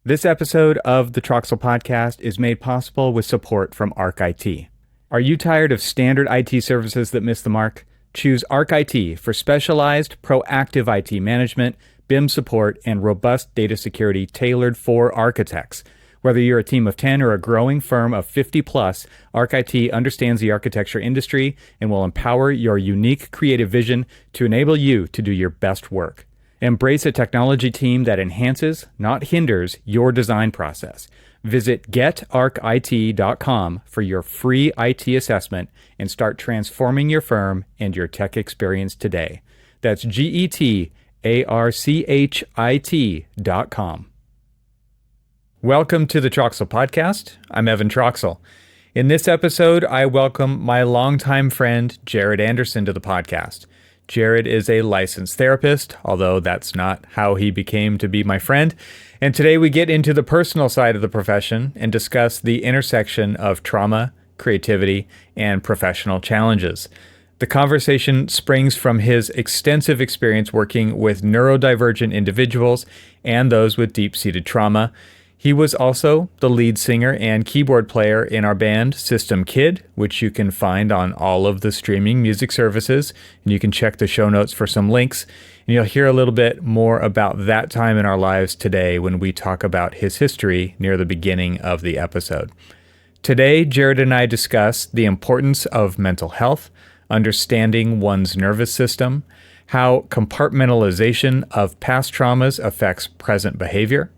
This episode of the Troxel Podcast is made possible with support from ArchIT. Are you tired of standard IT services that miss the mark? Choose ArchIT for specialized, proactive IT management, BIM support, and robust data security tailored for architects. Whether you're a team of 10 or a growing firm of 50 plus, ArchIT understands the architecture industry and will empower your unique creative vision to enable you to do your best work. Embrace a technology team that enhances, not hinders, your design process. Visit getarchit.com for your free IT assessment and start transforming your firm and your tech experience today. That's getarchit.com. Welcome to the Troxel Podcast. I'm Evan Troxel. In this episode, I welcome my longtime friend, Jared Anderson, to the podcast. Jared is a licensed therapist, although that's not how he became to be my friend. And today we get into the personal side of the profession and discuss the intersection of trauma, creativity, and professional challenges. The conversation springs from his extensive experience working with neurodivergent individuals and those with deep-seated trauma. He was also the lead singer and keyboard player in our band System Kid, which you can find on all of the streaming music services, and you can check the show notes for some links. And you'll hear a little bit more about that time in our lives today when we talk about his history near the beginning of the episode. Today, Jared and I discuss the importance of mental health, understanding one's nervous system, how compartmentalization of past traumas affects present behavior,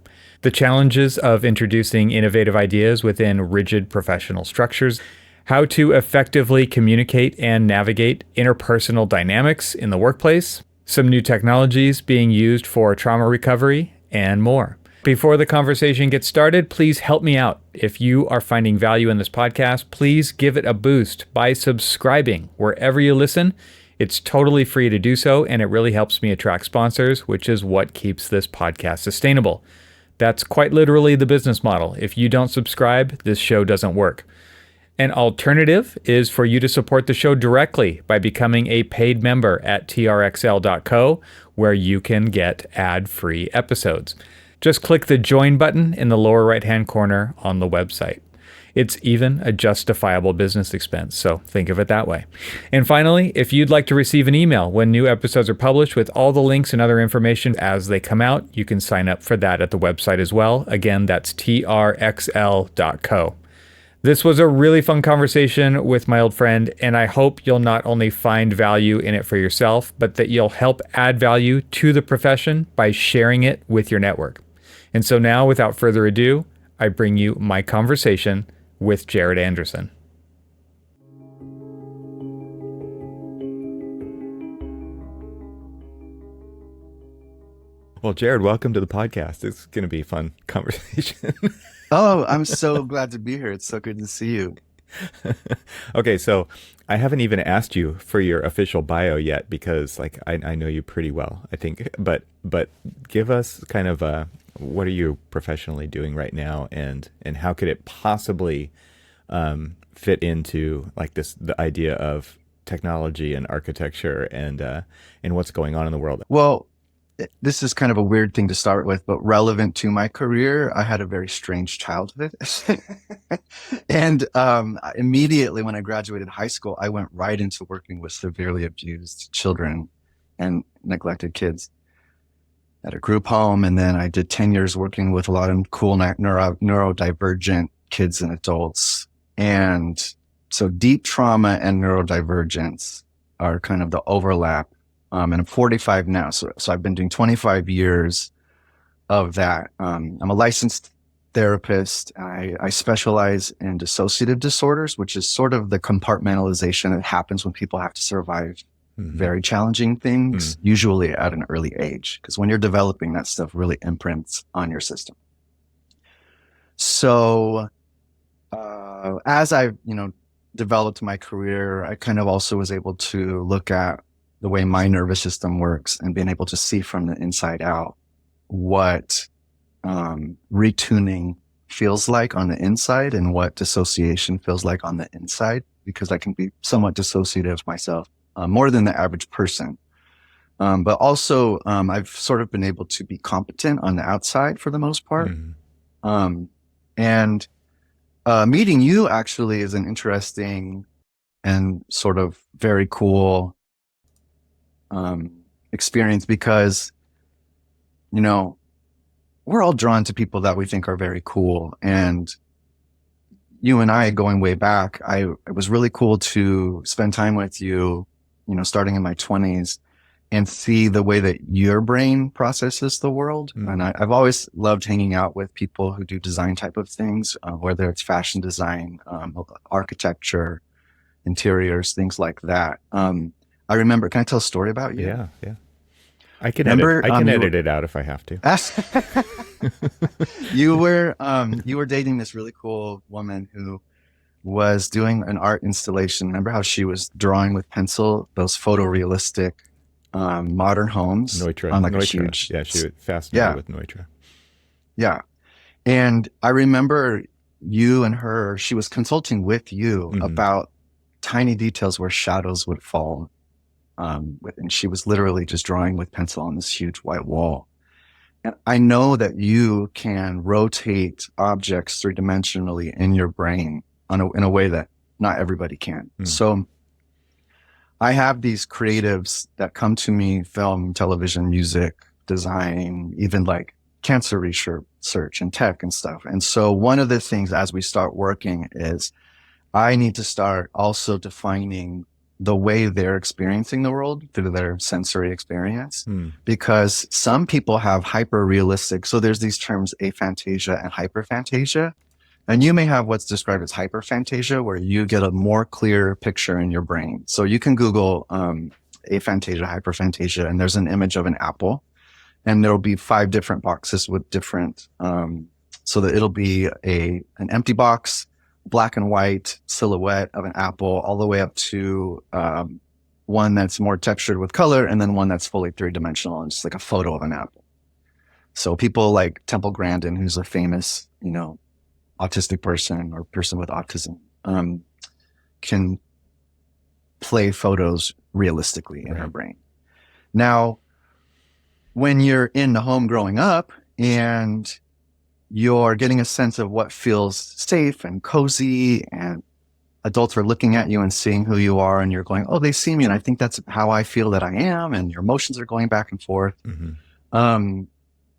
the challenges of introducing innovative ideas within rigid professional structures, how to effectively communicate and navigate interpersonal dynamics in the workplace, some new technologies being used for trauma recovery, and more. Before the conversation gets started, please help me out. If you are finding value in this podcast, please give it a boost by subscribing wherever you listen. It's totally free to do so, and it really helps me attract sponsors, which is what keeps this podcast sustainable. That's quite literally the business model. If you don't subscribe, this show doesn't work. An alternative is for you to support the show directly by becoming a paid member at trxl.co, where you can get ad-free episodes. Just click the join button in the lower right-hand corner on the website. It's even a justifiable business expense, so think of it that way. And finally, if you'd like to receive an email when new episodes are published with all the links and other information as they come out, you can sign up for that at the website as well. Again, that's trxl.co. This was a really fun conversation with my old friend, and I hope you'll not only find value in it for yourself, but that you'll help add value to the profession by sharing it with your network. And so now, without further ado, I bring you my conversation with Jared Anderson. Well, Jared, welcome to the podcast. It's going to be a fun conversation. Oh, I'm so glad to be here. It's so good to see you. Okay, so I haven't even asked you for your official bio yet because I know you pretty well, I think. But give us kind of what are you professionally doing right now, and how could it possibly fit into the idea of technology and architecture and what's going on in the world? Well, this is kind of a weird thing to start with, but relevant to my career, I had a very strange childhood. And immediately when I graduated high school, I went right into working with severely abused children and neglected kids at a group home. And then I did 10 years working with a lot of cool neurodivergent kids and adults. And so deep trauma and neurodivergence are kind of the overlap. And I'm 45 now. So I've been doing 25 years of that. I'm a licensed therapist. I specialize in dissociative disorders, which is sort of the compartmentalization that happens when people have to survive very challenging things, usually at an early age. Because when you're developing, that stuff really imprints on your system. So as I've, developed my career, I kind of also was able to look at the way my nervous system works and being able to see from the inside out what retuning feels like on the inside and what dissociation feels like on the inside, because I can be somewhat dissociative myself, more than the average person. But also, I've sort of been able to be competent on the outside for the most part. Um, and meeting you actually is an interesting and sort of very cool um, experience because, you know, we're all drawn to people that we think are very cool. And you and I going way back, it was really cool to spend time with you, starting in my 20s and see the way that your brain processes the world. Mm. And I've always loved hanging out with people who do design type of things, whether it's fashion design, architecture, interiors, things like that. I remember, can I tell a story about you? Yeah, yeah. I can edit. Remember, I can edit it out if I have to. you were dating this really cool woman who was doing an art installation. Remember how she was drawing with pencil, those photorealistic modern homes Neutra. on like a Neutra. huge, Yeah, she was fascinated yeah, with Neutra. yeah. And I remember you and her, she was consulting with you about tiny details where shadows would fall. And she was literally just drawing with pencil on this huge white wall. And I know that you can rotate objects three-dimensionally in your brain in a way that not everybody can. So I have these creatives that come to me, film, television, music, design, even like cancer research and tech and stuff. And so one of the things as we start working is I need to start also defining the way they're experiencing the world through their sensory experience, because some people have hyper realistic. So there's these terms aphantasia and hyperphantasia. And you may have what's described as hyperphantasia, where you get a more clear picture in your brain. So you can Google aphantasia, hyperphantasia, and there's an image of an apple. And there'll be 5 different boxes with different, so that it'll be an empty box, black and white silhouette of an apple, all the way up to one that's more textured with color, and then one that's fully 3-dimensional and just like a photo of an apple. So people like Temple Grandin, who's a famous, autistic person or person with autism, can play photos realistically in her brain. Now, when you're in the home growing up and you're getting a sense of what feels safe and cozy, and adults are looking at you and seeing who you are, and you're going, oh, they see me, and I think that's how I feel that I am, and your emotions are going back and forth.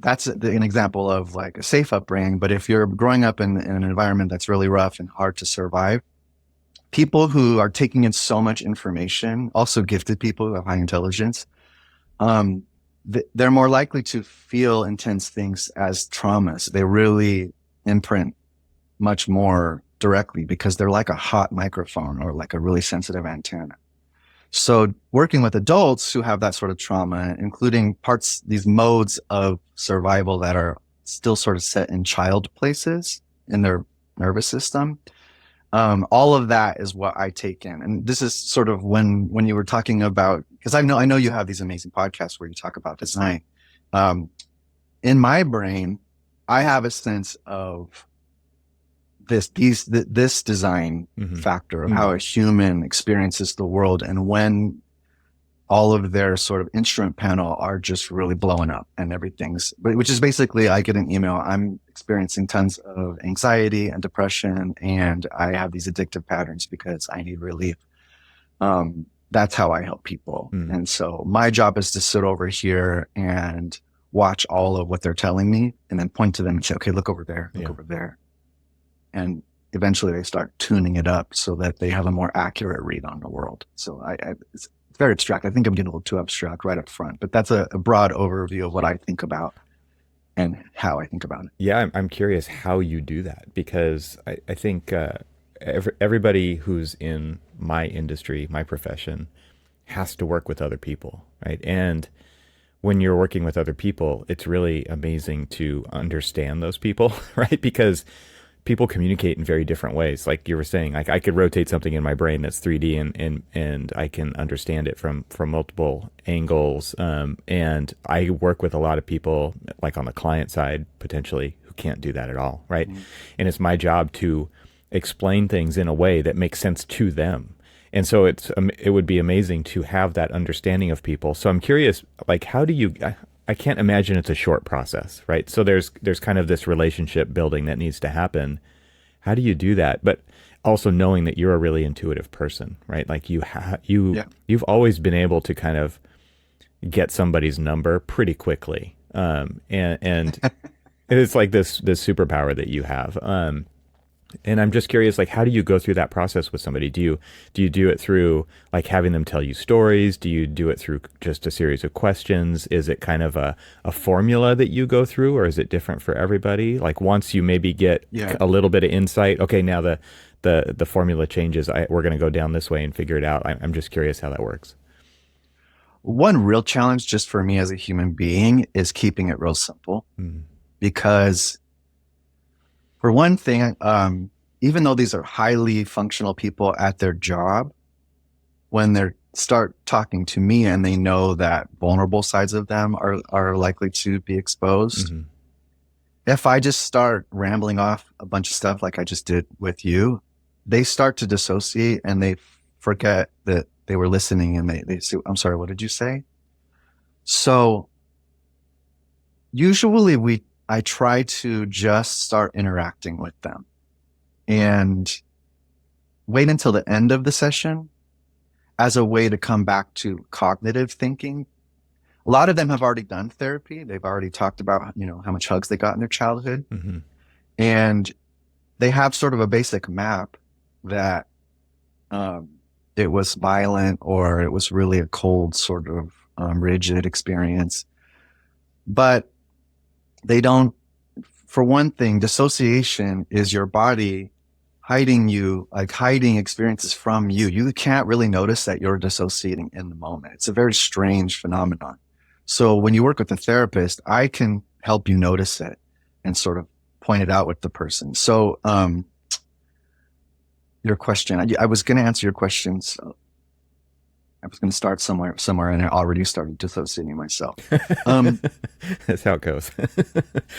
That's an example of like a safe upbringing. But if you're growing up in an environment that's really rough and hard to survive, people who are taking in so much information, also gifted people who have high intelligence, they're more likely to feel intense things as traumas. They really imprint much more directly because they're like a hot microphone or like a really sensitive antenna. So working with adults who have that sort of trauma, including these modes of survival that are still sort of set in child places in their nervous system, all of that is what I take in. And this is sort of when you were talking about, because I know you have these amazing podcasts where you talk about design. In my brain, I have a sense of this design factor of how a human experiences the world, and when all of their sort of instrument panel are just really blowing up and which is basically, I get an email, I'm experiencing tons of anxiety and depression, and I have these addictive patterns because I need relief. That's how I help people. And so my job is to sit over here and watch all of what they're telling me and then point to them and say, okay, look over there, look over there. And eventually they start tuning it up so that they have a more accurate read on the world. So it's very abstract. I think I'm getting a little too abstract right up front, but that's a broad overview of what I think about and how I think about it. Yeah, I'm curious how you do that, because I think everybody who's in my industry, my profession, has to work with other people, right? And when you're working with other people, it's really amazing to understand those people, right? Because people communicate in very different ways. Like you were saying, like I could rotate something in my brain that's 3D and I can understand it from multiple angles. And I work with a lot of people, like on the client side, potentially, who can't do that at all, right? And it's my job to explain things in a way that makes sense to them. And so it would be amazing to have that understanding of people. So I'm curious, like, how do you I can't imagine it's a short process, right? So there's kind of this relationship building that needs to happen. How do you do that? But also knowing that you're a really intuitive person, right? Like Yeah. you've always been able to kind of get somebody's number pretty quickly, and it's like this superpower that you have. And I'm just curious, like, how do you go through that process with somebody? Do you do it through like having them tell you stories? Do you do it through just a series of questions? Is it kind of a formula that you go through, or is it different for everybody? Like once you maybe get Yeah. a little bit of insight, okay, now the formula changes. We're going to go down this way and figure it out. I'm just curious how that works. One real challenge just for me as a human being is keeping it real simple, Mm. because for one thing, even though these are highly functional people at their job, when they start talking to me and they know that vulnerable sides of them are likely to be exposed, Mm-hmm. if I just start rambling off a bunch of stuff like I just did with you, they start to dissociate and they forget that they were listening, and they say, I'm sorry, what did you say? So usually I try to just start interacting with them and wait until the end of the session as a way to come back to cognitive thinking. A lot of them have already done therapy. They've already talked about, how much hugs they got in their childhood. Mm-hmm. And they have sort of a basic map that it was violent or it was really a cold sort of rigid experience. But they don't, for one thing, dissociation is your body hiding experiences from you. You can't really notice that you're dissociating in the moment. It's a very strange phenomenon. So when you work with a therapist, I can help you notice it and sort of point it out with the person. So, your question, I was going to answer your question. So I was going to start somewhere, and I already started dissociating myself. That's how it goes.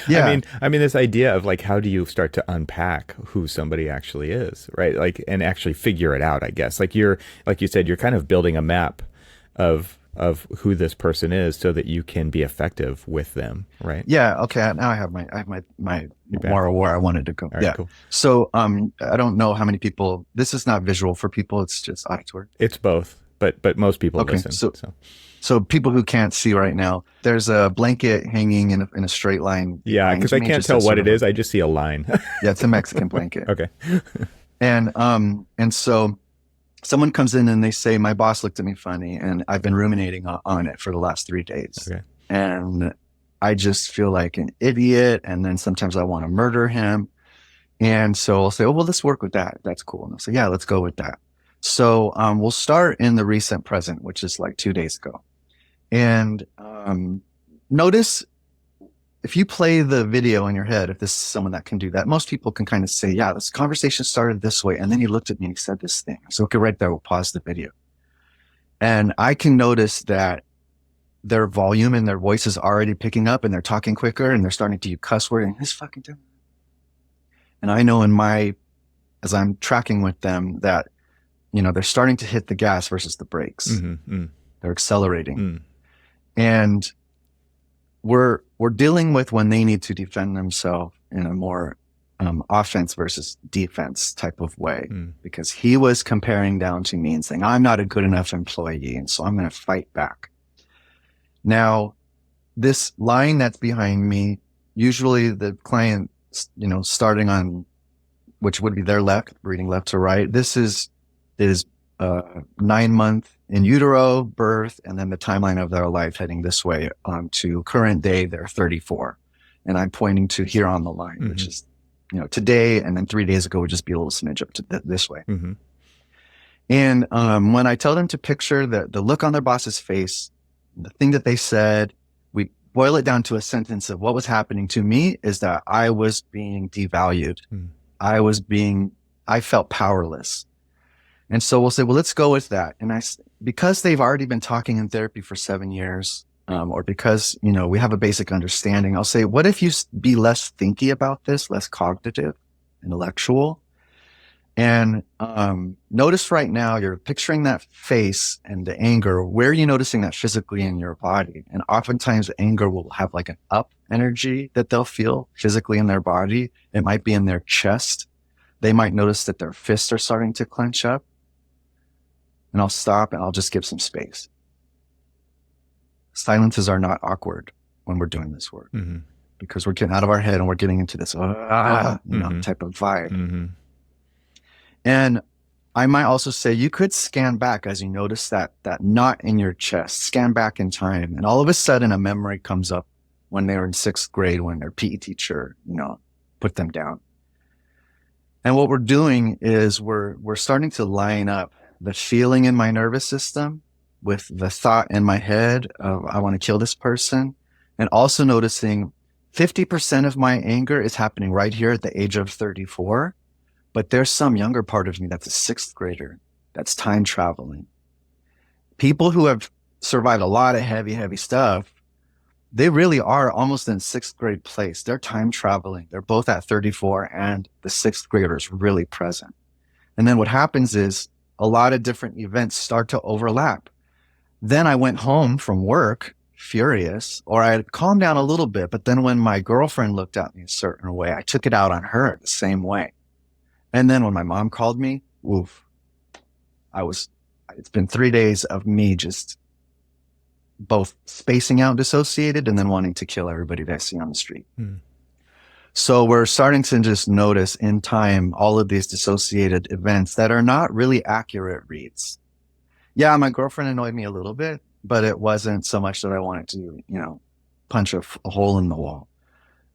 Yeah. I mean, this idea of like, how do you start to unpack who somebody actually is, right? Like, and actually figure it out, I guess. Like like you said, you're kind of building a map of who this person is so that you can be effective with them, right? Yeah. Okay. Now I have my more where I wanted to go. All right, Yeah. cool. So, I don't know how many people, this is not visual for people. It's just auditory. It's both, but most people Okay, listen. So people who can't see right now, there's a blanket hanging in a straight line. Yeah, because I can't tell what it is. I just see a line. Yeah, it's a Mexican blanket. Okay. And so someone comes in and they say, my boss looked at me funny and I've been ruminating on it for the last 3 days. Okay. And I just feel like an idiot. And then sometimes I want to murder him. And so I'll say, oh, well, let's work with that. That's cool. And I'll say, yeah, let's go with that. So we'll start in the recent present, which is like 2 days ago. And notice if you play the video in your head, if this is someone that can do that, most people can kind of say, yeah, this conversation started this way. And then he looked at me and he said this thing. So okay, right there, we'll pause the video. And I can notice that their volume and their voice is already picking up and they're talking quicker and they're starting to use cuss word and this fucking thing. And I know as I'm tracking with them that, they're starting to hit the gas versus the brakes. Mm-hmm. They're accelerating. And we're dealing with when they need to defend themselves in a more offense versus defense type of way, because he was comparing down to me and saying, I'm not a good enough employee. And so I'm going to fight back. Now, this line that's behind me, usually the client, starting on, which would be their left, reading left to right. This is 9 month in utero, birth, and then the timeline of their life heading this way to current day, they're 34. And I'm pointing to here on the line, which is, today, and then 3 days ago would just be a little smidge up to this way. Mm-hmm. And when I tell them to picture the look on their boss's face, the thing that they said, we boil it down to a sentence of what was happening to me is that I was being devalued. I felt powerless. And so we'll say, well, let's go with that. And because they've already been talking in therapy for 7 years, or because, we have a basic understanding, I'll say, what if you be less thinky about this, less cognitive, intellectual, And notice right now you're picturing that face and the anger. Where are you noticing that physically in your body? And oftentimes anger will have like an up energy that they'll feel physically in their body. It might be in their chest. They might notice that their fists are starting to clench up. And I'll stop and I'll just give some space. Silences are not awkward when we're doing this work, because we're getting out of our head and we're getting into this, type of vibe. And I might also say you could scan back as you notice that knot in your chest, scan back in time. And all of a sudden a memory comes up when they were in 6th grade, when their PE teacher, put them down. And what we're doing is we're starting to line up the feeling in my nervous system with the thought in my head of, I want to kill this person. And also noticing 50% of my anger is happening right here at the age of 34. But there's some younger part of me that's a 6th grader that's time traveling. People who have survived a lot of heavy stuff, they really are almost in 6th grade place. They're time traveling. They're both at 34 and the 6th grader is really present. And then what happens is a lot of different events start to overlap. Then I went home from work furious, or I had calmed down a little bit. But then when my girlfriend looked at me a certain way, I took it out on her the same way. And then when my mom called me, it's been 3 days of me just both spacing out, dissociated, and then wanting to kill everybody that I see on the street. So we're starting to just notice in time all of these dissociated events that are not really accurate reads. Yeah, my girlfriend annoyed me a little bit, but it wasn't so much that I wanted to, punch a hole in the wall.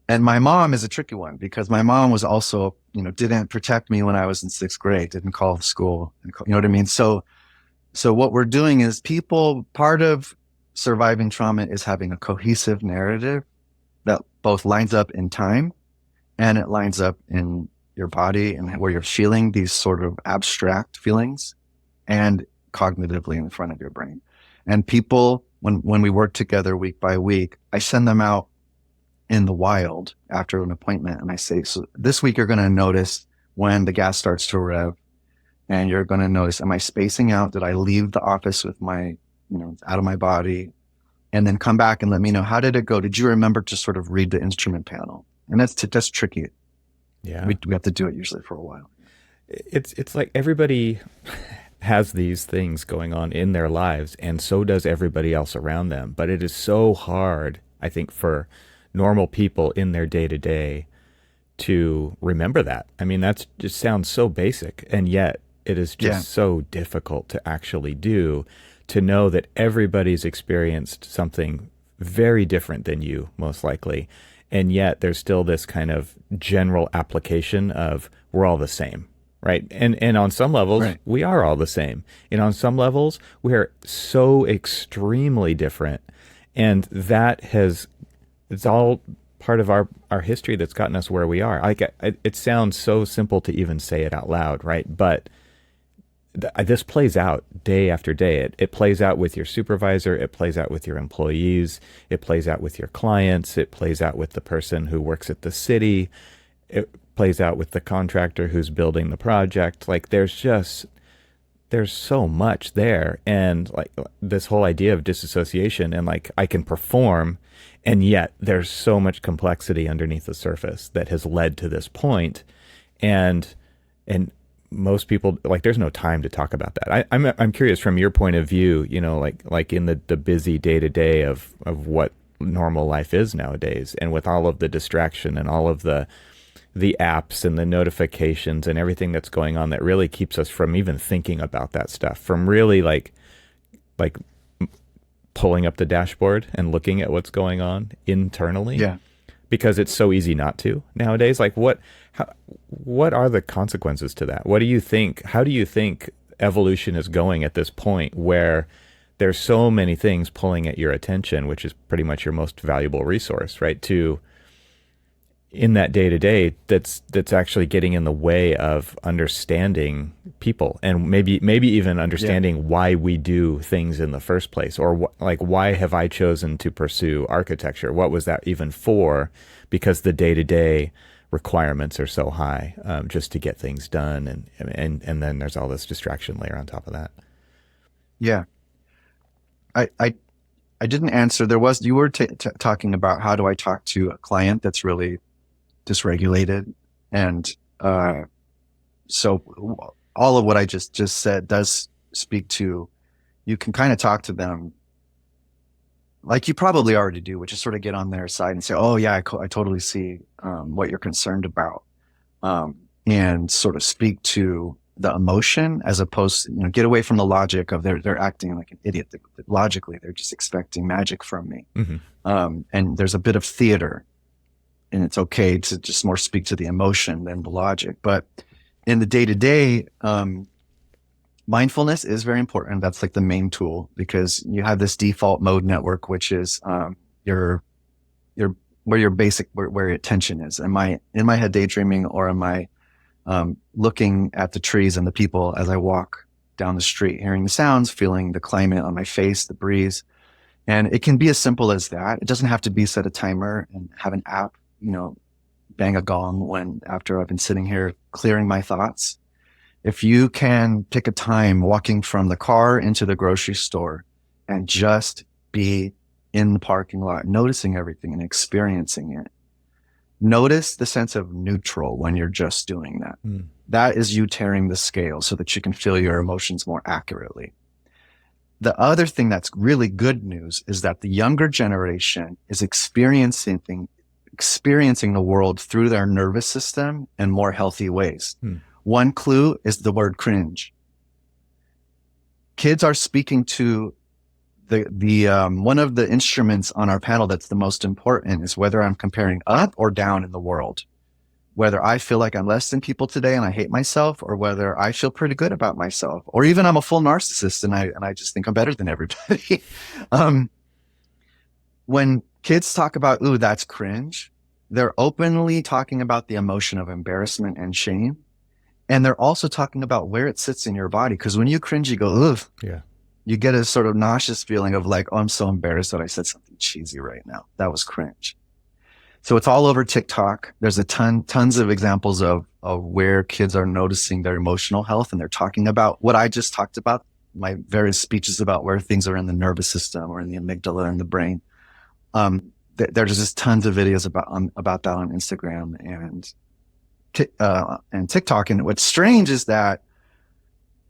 And my mom is a tricky one, because my mom was also, didn't protect me when I was in 6th grade, didn't call the school, you know what I mean? So what we're doing is part of surviving trauma is having a cohesive narrative that both lines up in time and it lines up in your body and where you're feeling these sort of abstract feelings and cognitively in the front of your brain. And people, when we work together week by week, I send them out in the wild after an appointment. And I say, so this week you're going to notice when the gas starts to rev, and you're going to notice, am I spacing out? Did I leave the office with my, out of my body? And then come back and let me know, how did it go? Did you remember to sort of read the instrument panel? And that's tricky. Yeah. We have to do it usually for a while. It's like everybody has these things going on in their lives, and so does everybody else around them. But it is so hard, I think, for normal people in their day-to-day to remember that. I mean, that's just sounds so basic, and yet it is just so difficult to actually do, to know that everybody's experienced something very different than you, most likely. And yet there's still this kind of general application of we're all the same, right? And on some levels, we are all the same. And on some levels, we're so extremely different. And it's all part of our history that's gotten us where we are. It sounds so simple to even say it out loud, right? But this plays out day after day. It plays out with your supervisor. It plays out with your employees. It plays out with your clients. It plays out with the person who works at the city. It plays out with the contractor who's building the project. Like there's so much there. And like this whole idea of disassociation and like I can perform, and yet there's so much complexity underneath the surface that has led to this point. And most people, like, there's no time to talk about that. I'm curious from your point of view, like in the busy day to day of what normal life is nowadays, and with all of the distraction and all of the apps and the notifications and everything that's going on that really keeps us from even thinking about that stuff, from really like pulling up the dashboard and looking at what's going on internally. Yeah. Because it's so easy not to nowadays. Like what are the consequences to that? What do you think? How do you think evolution is going at this point where there's so many things pulling at your attention, which is pretty much your most valuable resource, right? In that day to day, that's actually getting in the way of understanding people, and maybe even understanding why we do things in the first place, or why have I chosen to pursue architecture? What was that even for? Because the day to day requirements are so high, just to get things done, and then there's all this distraction layer on top of that. Yeah. I didn't answer. You were talking about how do I talk to a client that's really dysregulated. And, so all of what I just said does speak to, you can kind of talk to them like you probably already do, which is sort of get on their side and say, oh yeah, I totally see, what you're concerned about. And sort of speak to the emotion as opposed to, get away from the logic of they're acting like an idiot. Logically, they're just expecting magic from me. Mm-hmm. And there's a bit of theater, and it's okay to just more speak to the emotion than the logic. But in the day to day, mindfulness is very important. That's like the main tool, because you have this default mode network, which is, your where your basic, where your attention is. Am I in my head daydreaming, or am I, looking at the trees and the people as I walk down the street, hearing the sounds, feeling the climate on my face, the breeze. And it can be as simple as that. It doesn't have to be set a timer and have an app, bang a gong after I've been sitting here clearing my thoughts. If you can pick a time walking from the car into the grocery store and just be in the parking lot, noticing everything and experiencing it. Notice the sense of neutral when you're just doing that. Mm. That is you tearing the scale so that you can feel your emotions more accurately. The other thing that's really good news is that the younger generation is experiencing the world through their nervous system in more healthy ways. Mm. One clue is the word cringe. Kids are speaking to the one of the instruments on our panel that's the most important is whether I'm comparing up or down in the world, whether I feel like I'm less than people today and I hate myself, or whether I feel pretty good about myself, or even I'm a full narcissist and I just think I'm better than everybody. When kids talk about, ooh, that's cringe, they're openly talking about the emotion of embarrassment and shame. And they're also talking about where it sits in your body. Because when you cringe, you go, ugh. Yeah. You get a sort of nauseous feeling of like, oh, I'm so embarrassed that I said something cheesy right now. That was cringe. So it's all over TikTok. There's tons of examples of where kids are noticing their emotional health, and they're talking about what I just talked about, my various speeches about where things are in the nervous system or in the amygdala in the brain. There's just tons of videos about that on Instagram and TikTok. And what's strange is that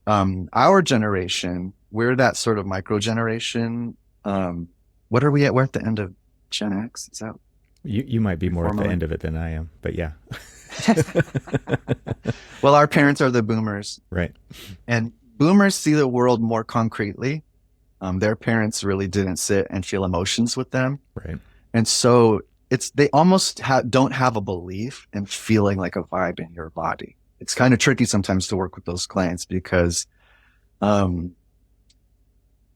our generation, we're that sort of micro generation. What are we at? We're at the end of Gen X. Is that you might be more at the end of it than I am, but yeah. Well, our parents are the boomers, right? And boomers see the world more concretely. Their parents really didn't sit and feel emotions with them, right? And so they almost don't have a belief in feeling like a vibe in your body. It's kind of tricky sometimes to work with those clients because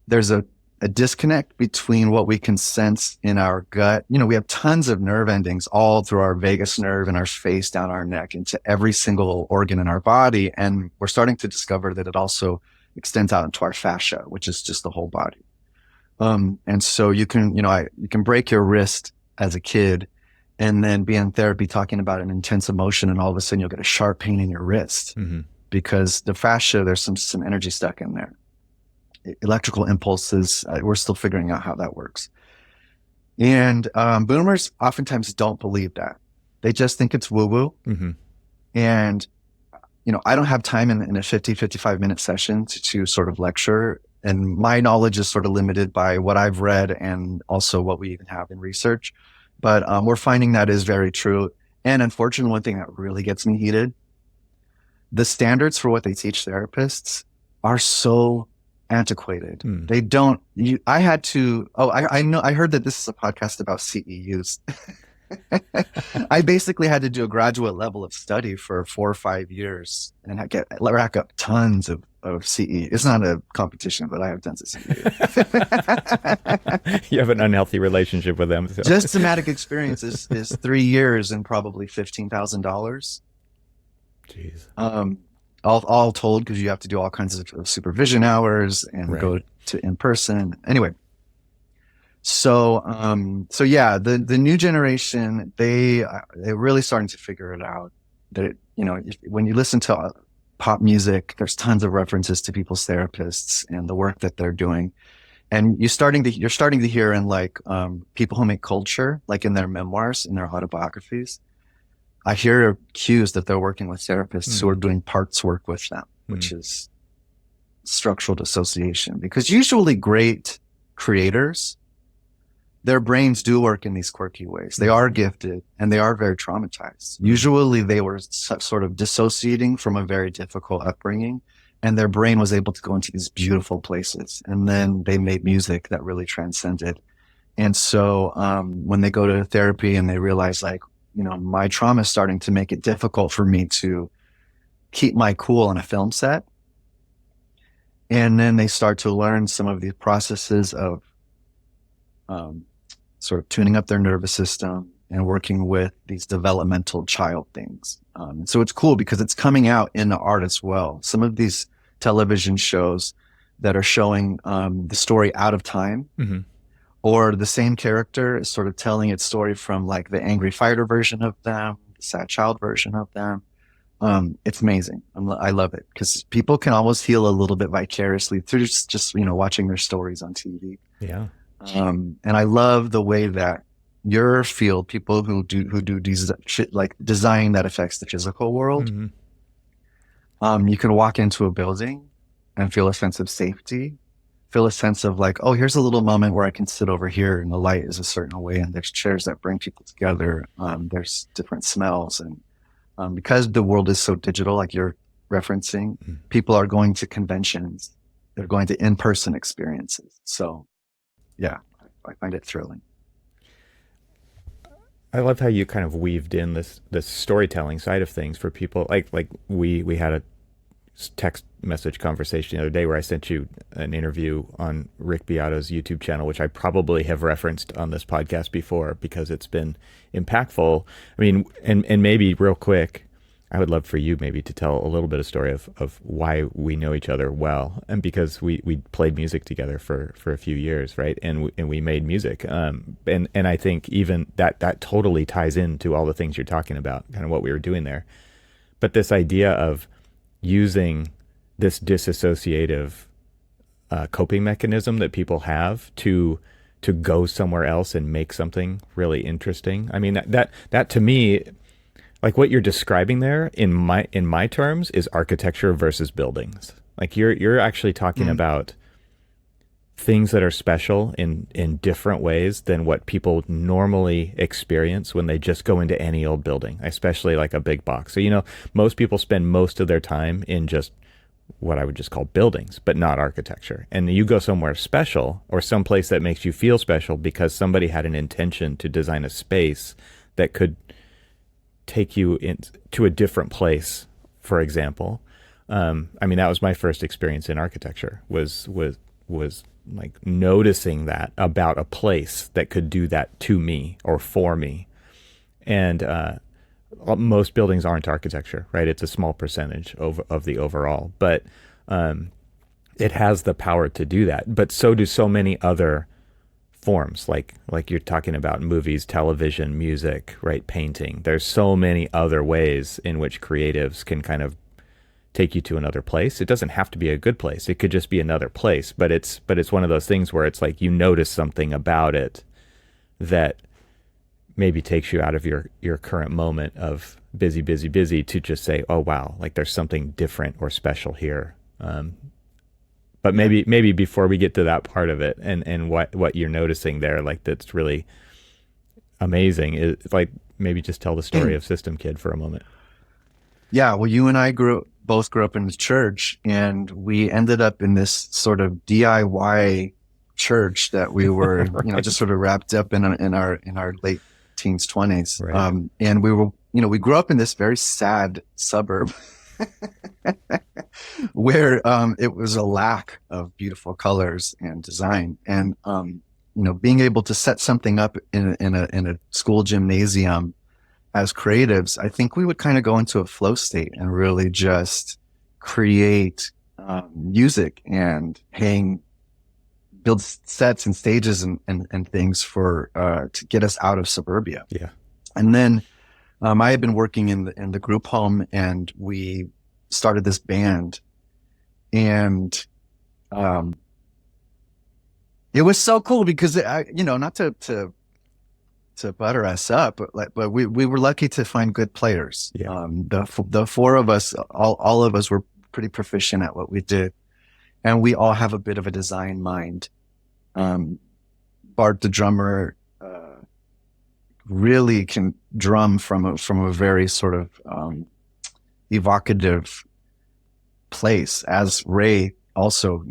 there's a disconnect between what we can sense in our gut. We have tons of nerve endings all through our vagus nerve and our face, down our neck, into every single organ in our body. And we're starting to discover that it also extends out into our fascia, which is just the whole body. And so you can break your wrist as a kid and then be in therapy talking about an intense emotion, and all of a sudden you'll get a sharp pain in your wrist because the fascia, there's some energy stuck in there. Electrical impulses, we're still figuring out how that works. And boomers oftentimes don't believe that. They just think it's woo-woo. Mm-hmm. And, I don't have time in a 55 minute session to sort of lecture. And my knowledge is sort of limited by what I've read and also what we even have in research. But we're finding that is very true. And unfortunately, one thing that really gets me heated, the standards for what they teach therapists are so antiquated. They don't, I heard that this is a podcast about CEUs. I basically had to do a graduate level of study for 4 or 5 years and rack up tons of CE. It's not a competition, but I have tons of CE. You have an unhealthy relationship with them. So. Just somatic experience is 3 years and probably $15,000. Jeez. All told, because you have to do all kinds of supervision hours and go to in person. Anyway, So yeah, the new generation, they're really starting to figure it out. That when you listen to pop music, there's tons of references to people's therapists and the work that they're doing. And you're starting to hear in like people who make culture, like in their memoirs, in their autobiographies. I hear cues that they're working with therapists who are doing parts work with them, which is structural dissociation. Because usually great creators, their brains do work in these quirky ways. They are gifted and they are very traumatized. Usually they were sort of dissociating from a very difficult upbringing, and their brain was able to go into these beautiful places. And then they made music that really transcended. And so when they go to therapy and they realize like, my trauma is starting to make it difficult for me to keep my cool on a film set. And then they start to learn some of the processes of sort of tuning up their nervous system and working with these developmental child things. So it's cool because it's coming out in the art as well. Some of these television shows that are showing the story out of time, or the same character is sort of telling its story from like the angry fighter version of them, the sad child version of them. It's amazing. I love it because people can almost heal a little bit vicariously through just watching their stories on TV. Yeah. And I love the way that your field, people who do these shit like design that affects the physical world, you can walk into a building and feel a sense of safety, feel a sense of like, oh, here's a little moment where I can sit over here and the light is a certain way and there's chairs that bring people together. There's different smells. And because the world is so digital, like you're referencing, people are going to conventions. They're going to in-person experiences. So yeah, I find it thrilling. I love how you kind of weaved in this storytelling side of things for people. Like we had a text message conversation the other day where I sent you an interview on Rick Beato's YouTube channel, which I probably have referenced on this podcast before because it's been impactful. I mean, and maybe real quick, I would love for you maybe to tell a little bit of story of why we know each other well. And because we played music together for a few years, right? And we made music. And I think even that totally ties into all the things you're talking about, kind of what we were doing there. But this idea of using this disassociative coping mechanism that people have to go somewhere else and make something really interesting. I mean, that to me, like what you're describing there in my terms is architecture versus buildings. Like you're actually talking about things that are special in different ways than what people normally experience when they just go into any old building, especially like a big box. So, most people spend most of their time in just what I would just call buildings, but not architecture. And you go somewhere special or someplace that makes you feel special because somebody had an intention to design a space that could take you into a different place, for example. I mean, that was my first experience in architecture was like noticing that about a place that could do that to me or for me. And most buildings aren't architecture, right? It's a small percentage of the overall, but it has the power to do that. But so do so many other forms, like you're talking about movies, television, music, right? Painting. There's so many other ways in which creatives can kind of take you to another place. It doesn't have to be a good place. It could just be another place, but it's one of those things where it's like you notice something about it that maybe takes you out of your current moment of busy to just say, oh wow, like there's something different or special here. But maybe before we get to that part of it and what you're noticing there, like that's really amazing, is like maybe just tell the story of System Kid for a moment. Yeah, well, you and I both grew up in the church, and we ended up in this sort of DIY church that we were, Right. just sort of wrapped up in our late teens, 20s. Right. And we were, we grew up in this very sad suburb where it was a lack of beautiful colors and design. And being able to set something up in a school gymnasium as creatives, I think we would kind of go into a flow state and really just create music and hang build sets and stages and things for to get us out of suburbia. Yeah. And then I had been working in the group home, and we started this band, and it was so cool because not to butter us up, but we were lucky to find good players. Yeah. The four of us, all of us were pretty proficient at what we did, and we all have a bit of a design mind. Bart, the drummer, really can drum from a very sort of evocative place, as Ray also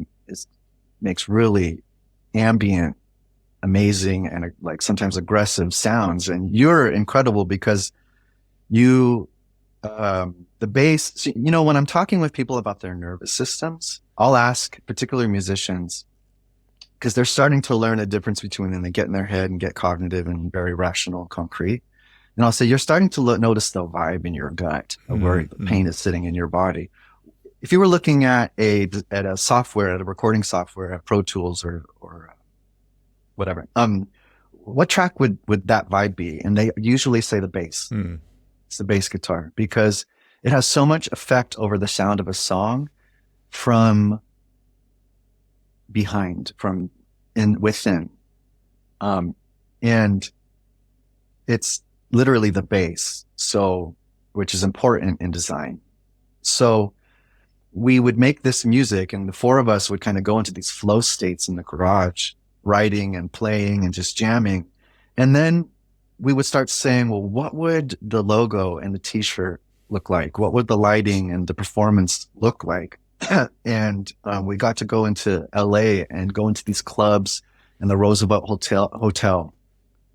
makes really ambient, amazing, and like sometimes aggressive sounds. And you're incredible because you the bass, when I'm talking with people about their nervous systems, I'll ask particular musicians, because they're starting to learn a difference between when they get in their head and get cognitive and very rational, concrete. And I'll say, you're starting to notice the vibe in your gut of where the pain is sitting in your body. If you were looking at a software, at a recording software, at Pro Tools or whatever, what track would that vibe be? And they usually say the bass. It's the bass guitar, because it has so much effect over the sound of a song from behind, from within. And it's literally the bass, which is important in design. So we would make this music, and the four of us would kind of go into these flow states in the garage, writing and playing and just jamming. And then we would start saying, well, what would the logo and the t-shirt look like? What would the lighting and the performance look like? And we got to go into LA and go into these clubs and the Roosevelt Hotel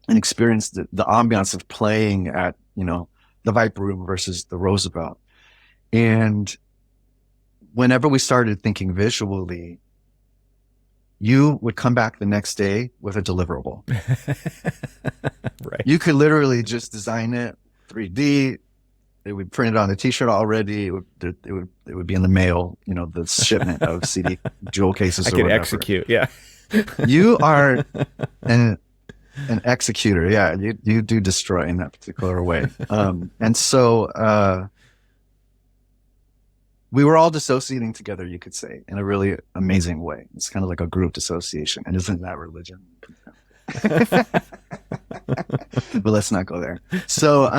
and experience the ambiance of playing at, the Viper Room versus the Roosevelt. And whenever we started thinking visually, you would come back the next day with a deliverable. Right. You could literally just design it 3D. It would print it on a t-shirt already. It would be in the mail, the shipment of CD jewel cases. I could execute. Yeah. You are an executor. Yeah. You do destroy in that particular way. And so, we were all dissociating together, you could say, in a really amazing way. It's kind of like a group dissociation. And isn't that religion? But let's not go there. So,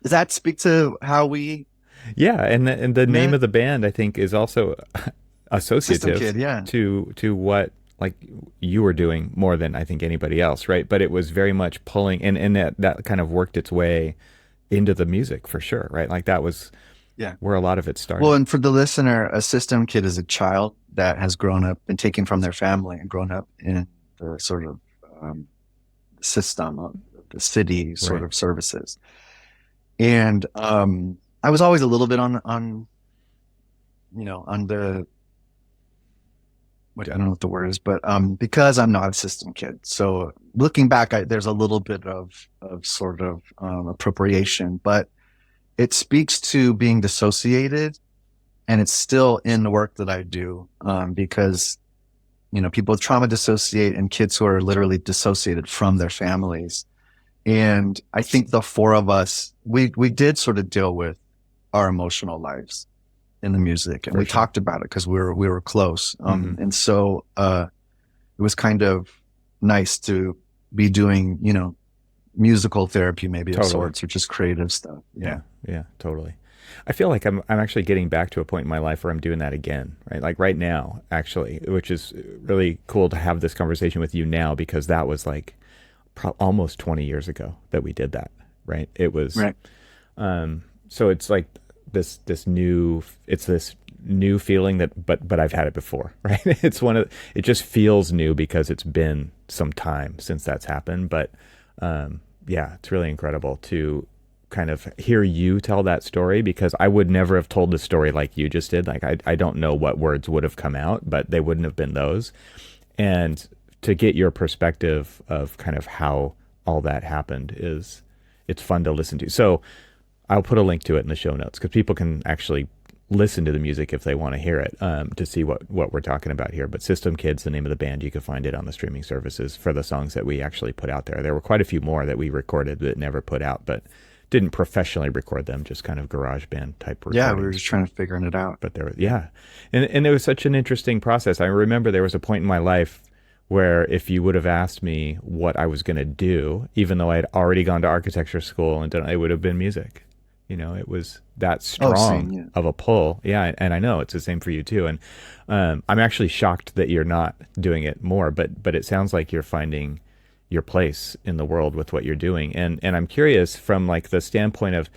does that speak to how we? Yeah, and the name of the band, I think, is also associative Kid, to what like you were doing more than I think anybody else, right? But it was very much pulling, and that kind of worked its way into the music for sure, right? Like that was where a lot of it started. Well, and for the listener, a system kid is a child that has grown up and taken from their family and grown up in the sort of system of the city sort of services. And I was always a little bit on the, I don't know what the word is, but because I'm not a system kid. So looking back, there's a little bit of sort of appropriation, but it speaks to being dissociated, and it's still in the work that I do, because, people with trauma dissociate, and kids who are literally dissociated from their families. And I think the four of us, we did sort of deal with our emotional lives in the music, and we talked about it because we were close. And so, it was kind of nice to be doing, musical therapy, maybe of sorts, or just creative stuff. Yeah, totally. I feel like I'm actually getting back to a point in my life where I'm doing that again, right? Like right now, actually, which is really cool to have this conversation with you now, because that was like almost 20 years ago that we did that, right? It was, so it's like this new feeling that, but I've had it before, right? It just feels new because it's been some time since that's happened. But, it's really incredible to kind of hear you tell that story, because I would never have told the story like you just did. Like, I don't know what words would have come out, but they wouldn't have been those. And to get your perspective of kind of how all that happened it's fun to listen to. So I'll put a link to it in the show notes, because people can actually listen to the music if they want to hear it, to see what we're talking about here. But System Kid's the name of the band. You can find it on the streaming services for the songs that we actually put out there. There were quite a few more that we recorded but never put out, but didn't professionally record them, just kind of garage band type recordings. Yeah, we were just trying to figure it out. But there was, yeah. And it was such an interesting process. I remember there was a point in my life where if you would have asked me what I was going to do, even though I had already gone to architecture school and done, it would have been music. You know, it was that strong of a pull. Yeah, and I know it's the same for you too. And I'm actually shocked that you're not doing it more, but it sounds like you're finding your place in the world with what you're doing. And I'm curious from like the standpoint of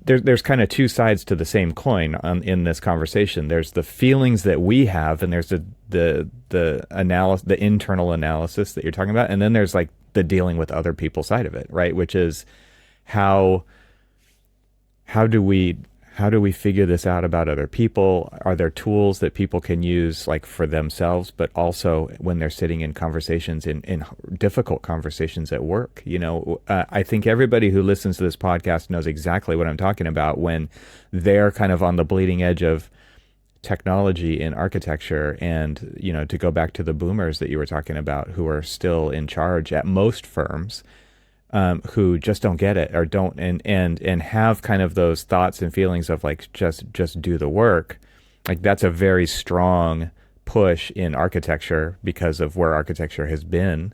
there's kind of two sides to the same coin in this conversation. There's the feelings that we have, and there's the analysis, the internal analysis that you're talking about, and then there's like the dealing with other people side of it, right? Which is how do we figure this out about other people? Are there tools that people can use like for themselves, but also when they're sitting in conversations, in difficult conversations at work? You know, I think everybody who listens to this podcast knows exactly what I'm talking about when they're kind of on the bleeding edge of technology in architecture. And, you know, to go back to the boomers that you were talking about, who are still in charge at most firms, who just don't get it or don't and have kind of those thoughts and feelings of like just do the work. Like that's a very strong push in architecture because of where architecture has been.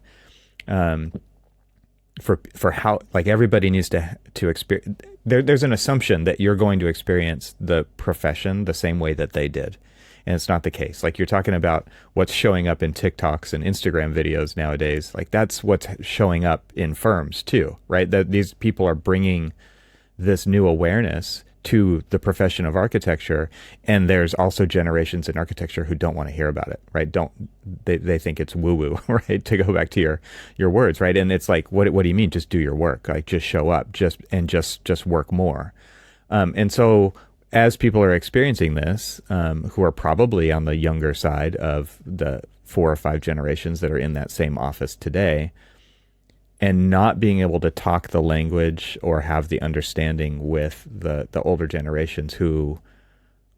For how like everybody needs to experience. There's an assumption that you're going to experience the profession the same way that they did. And it's not the case. Like you're talking about what's showing up in TikToks and Instagram videos nowadays. Like that's what's showing up in firms too, right? That these people are bringing this new awareness to the profession of architecture. And there's also generations in architecture who don't want to hear about it, right? They think it's woo woo, right? To go back to your words, right? And it's like, what do you mean? Just do your work, like just show up, just work more. And so as people are experiencing this, who are probably on the younger side of the 4 or 5 generations that are in that same office today, and not being able to talk the language or have the understanding with the older generations who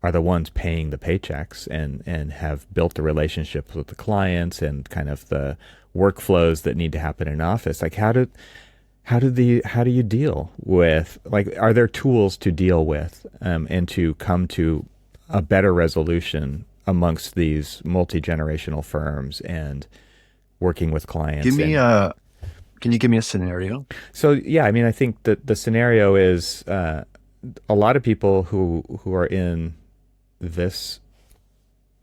are the ones paying the paychecks and have built the relationships with the clients and kind of the workflows that need to happen in an office. Like how do you deal with, like, are there tools to deal with and to come to a better resolution amongst these multi-generational firms and working with clients? Can you give me a scenario? So, yeah, I mean, I think that the scenario is a lot of people who are in this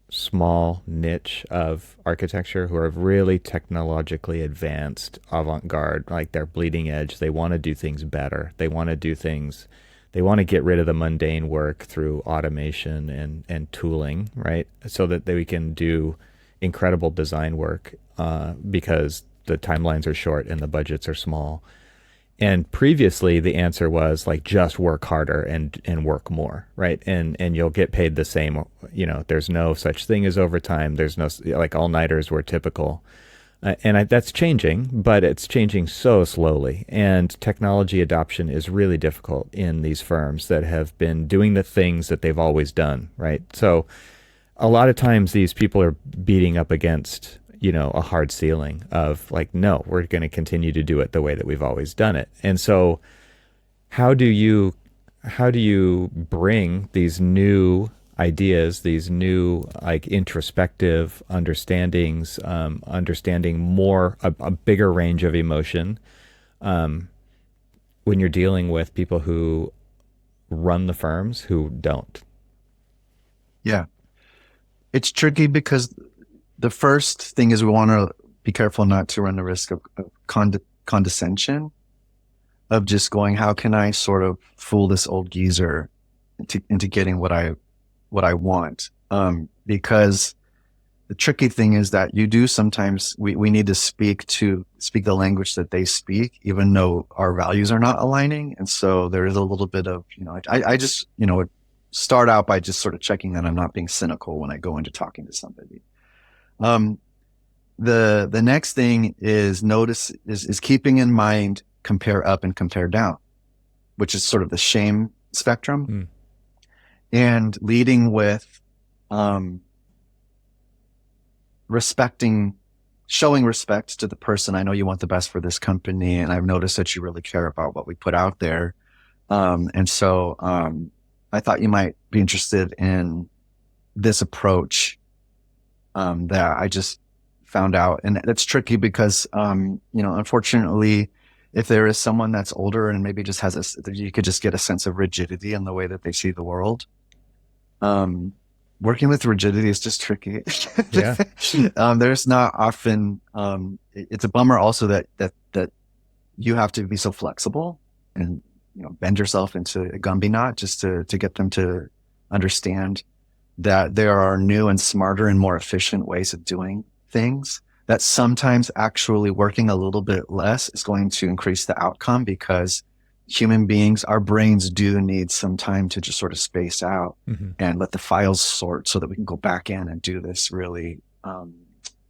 small niche of architecture, who are really technologically advanced, avant-garde, like they're bleeding edge. They want to do things better. They want to get rid of the mundane work through automation and tooling, right? So that we can do incredible design work because the timelines are short and the budgets are small. And previously the answer was like, just work harder and work more, right? And you'll get paid the same, you know, there's no such thing as overtime. There's no, like, all-nighters were typical. That's changing, but it's changing so slowly. And technology adoption is really difficult in these firms that have been doing the things that they've always done, right? So a lot of times these people are beating up against, you know, a hard ceiling of like, no, we're going to continue to do it the way that we've always done it. And so how do you bring these new ideas, these new like introspective understandings, understanding more, a bigger range of emotion when you're dealing with people who run the firms who don't? Yeah. It's tricky because the first thing is we want to be careful not to run the risk of condescension, of just going, how can I sort of fool this old geezer into getting what I want? Because the tricky thing is that you do sometimes, we need to speak the language that they speak, even though our values are not aligning. And so there is a little bit of, you know, I just, you know, start out by just sort of checking that I'm not being cynical when I go into talking to somebody. The next thing is is keeping in mind, compare up and compare down, which is sort of the shame spectrum. and leading with um, showing respect to the person. I know you want the best for this company, and I've noticed that you really care about what we put out there. And so I thought you might be interested in this approach that I just found out. And that's tricky because, unfortunately, if there is someone that's older and maybe just you could just get a sense of rigidity in the way that they see the world. Working with rigidity is just tricky. Yeah. There's not often, it's a bummer also that you have to be so flexible and, bend yourself into a Gumby knot just to get them to understand that there are new and smarter and more efficient ways of doing things, that sometimes actually working a little bit less is going to increase the outcome, because human beings, our brains do need some time to just sort of space out and let the files sort so that we can go back in and do this really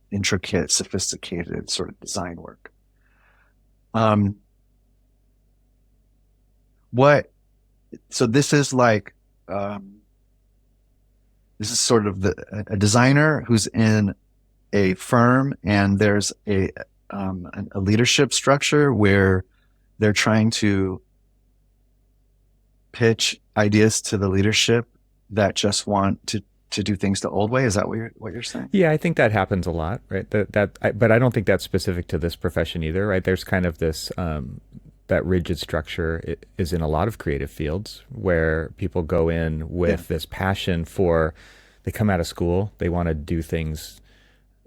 intricate, sophisticated sort of design work. So this is like, this is sort of a designer who's in a firm, and there's a leadership structure where they're trying to pitch ideas to the leadership that just want to do things the old way. Is that what you're saying? Yeah, I think that happens a lot, right? But I don't think that's specific to this profession either, right? There's kind of this that rigid structure is in a lot of creative fields where people go in with this passion for, they come out of school, they want to do things.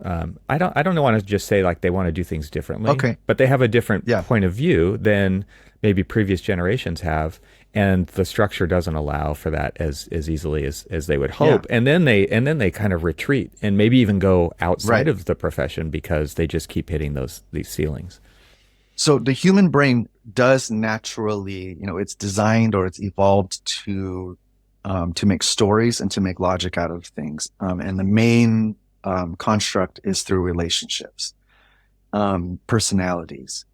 I don't want to just say like they want to do things differently, Okay. but they have a different point of view than maybe previous generations have. And the structure doesn't allow for that as easily as they would hope. And then they kind of retreat and maybe even go outside of the profession because they just keep hitting these ceilings. So the human brain does naturally, it's designed or it's evolved to make stories and to make logic out of things. And the main construct is through relationships, personalities.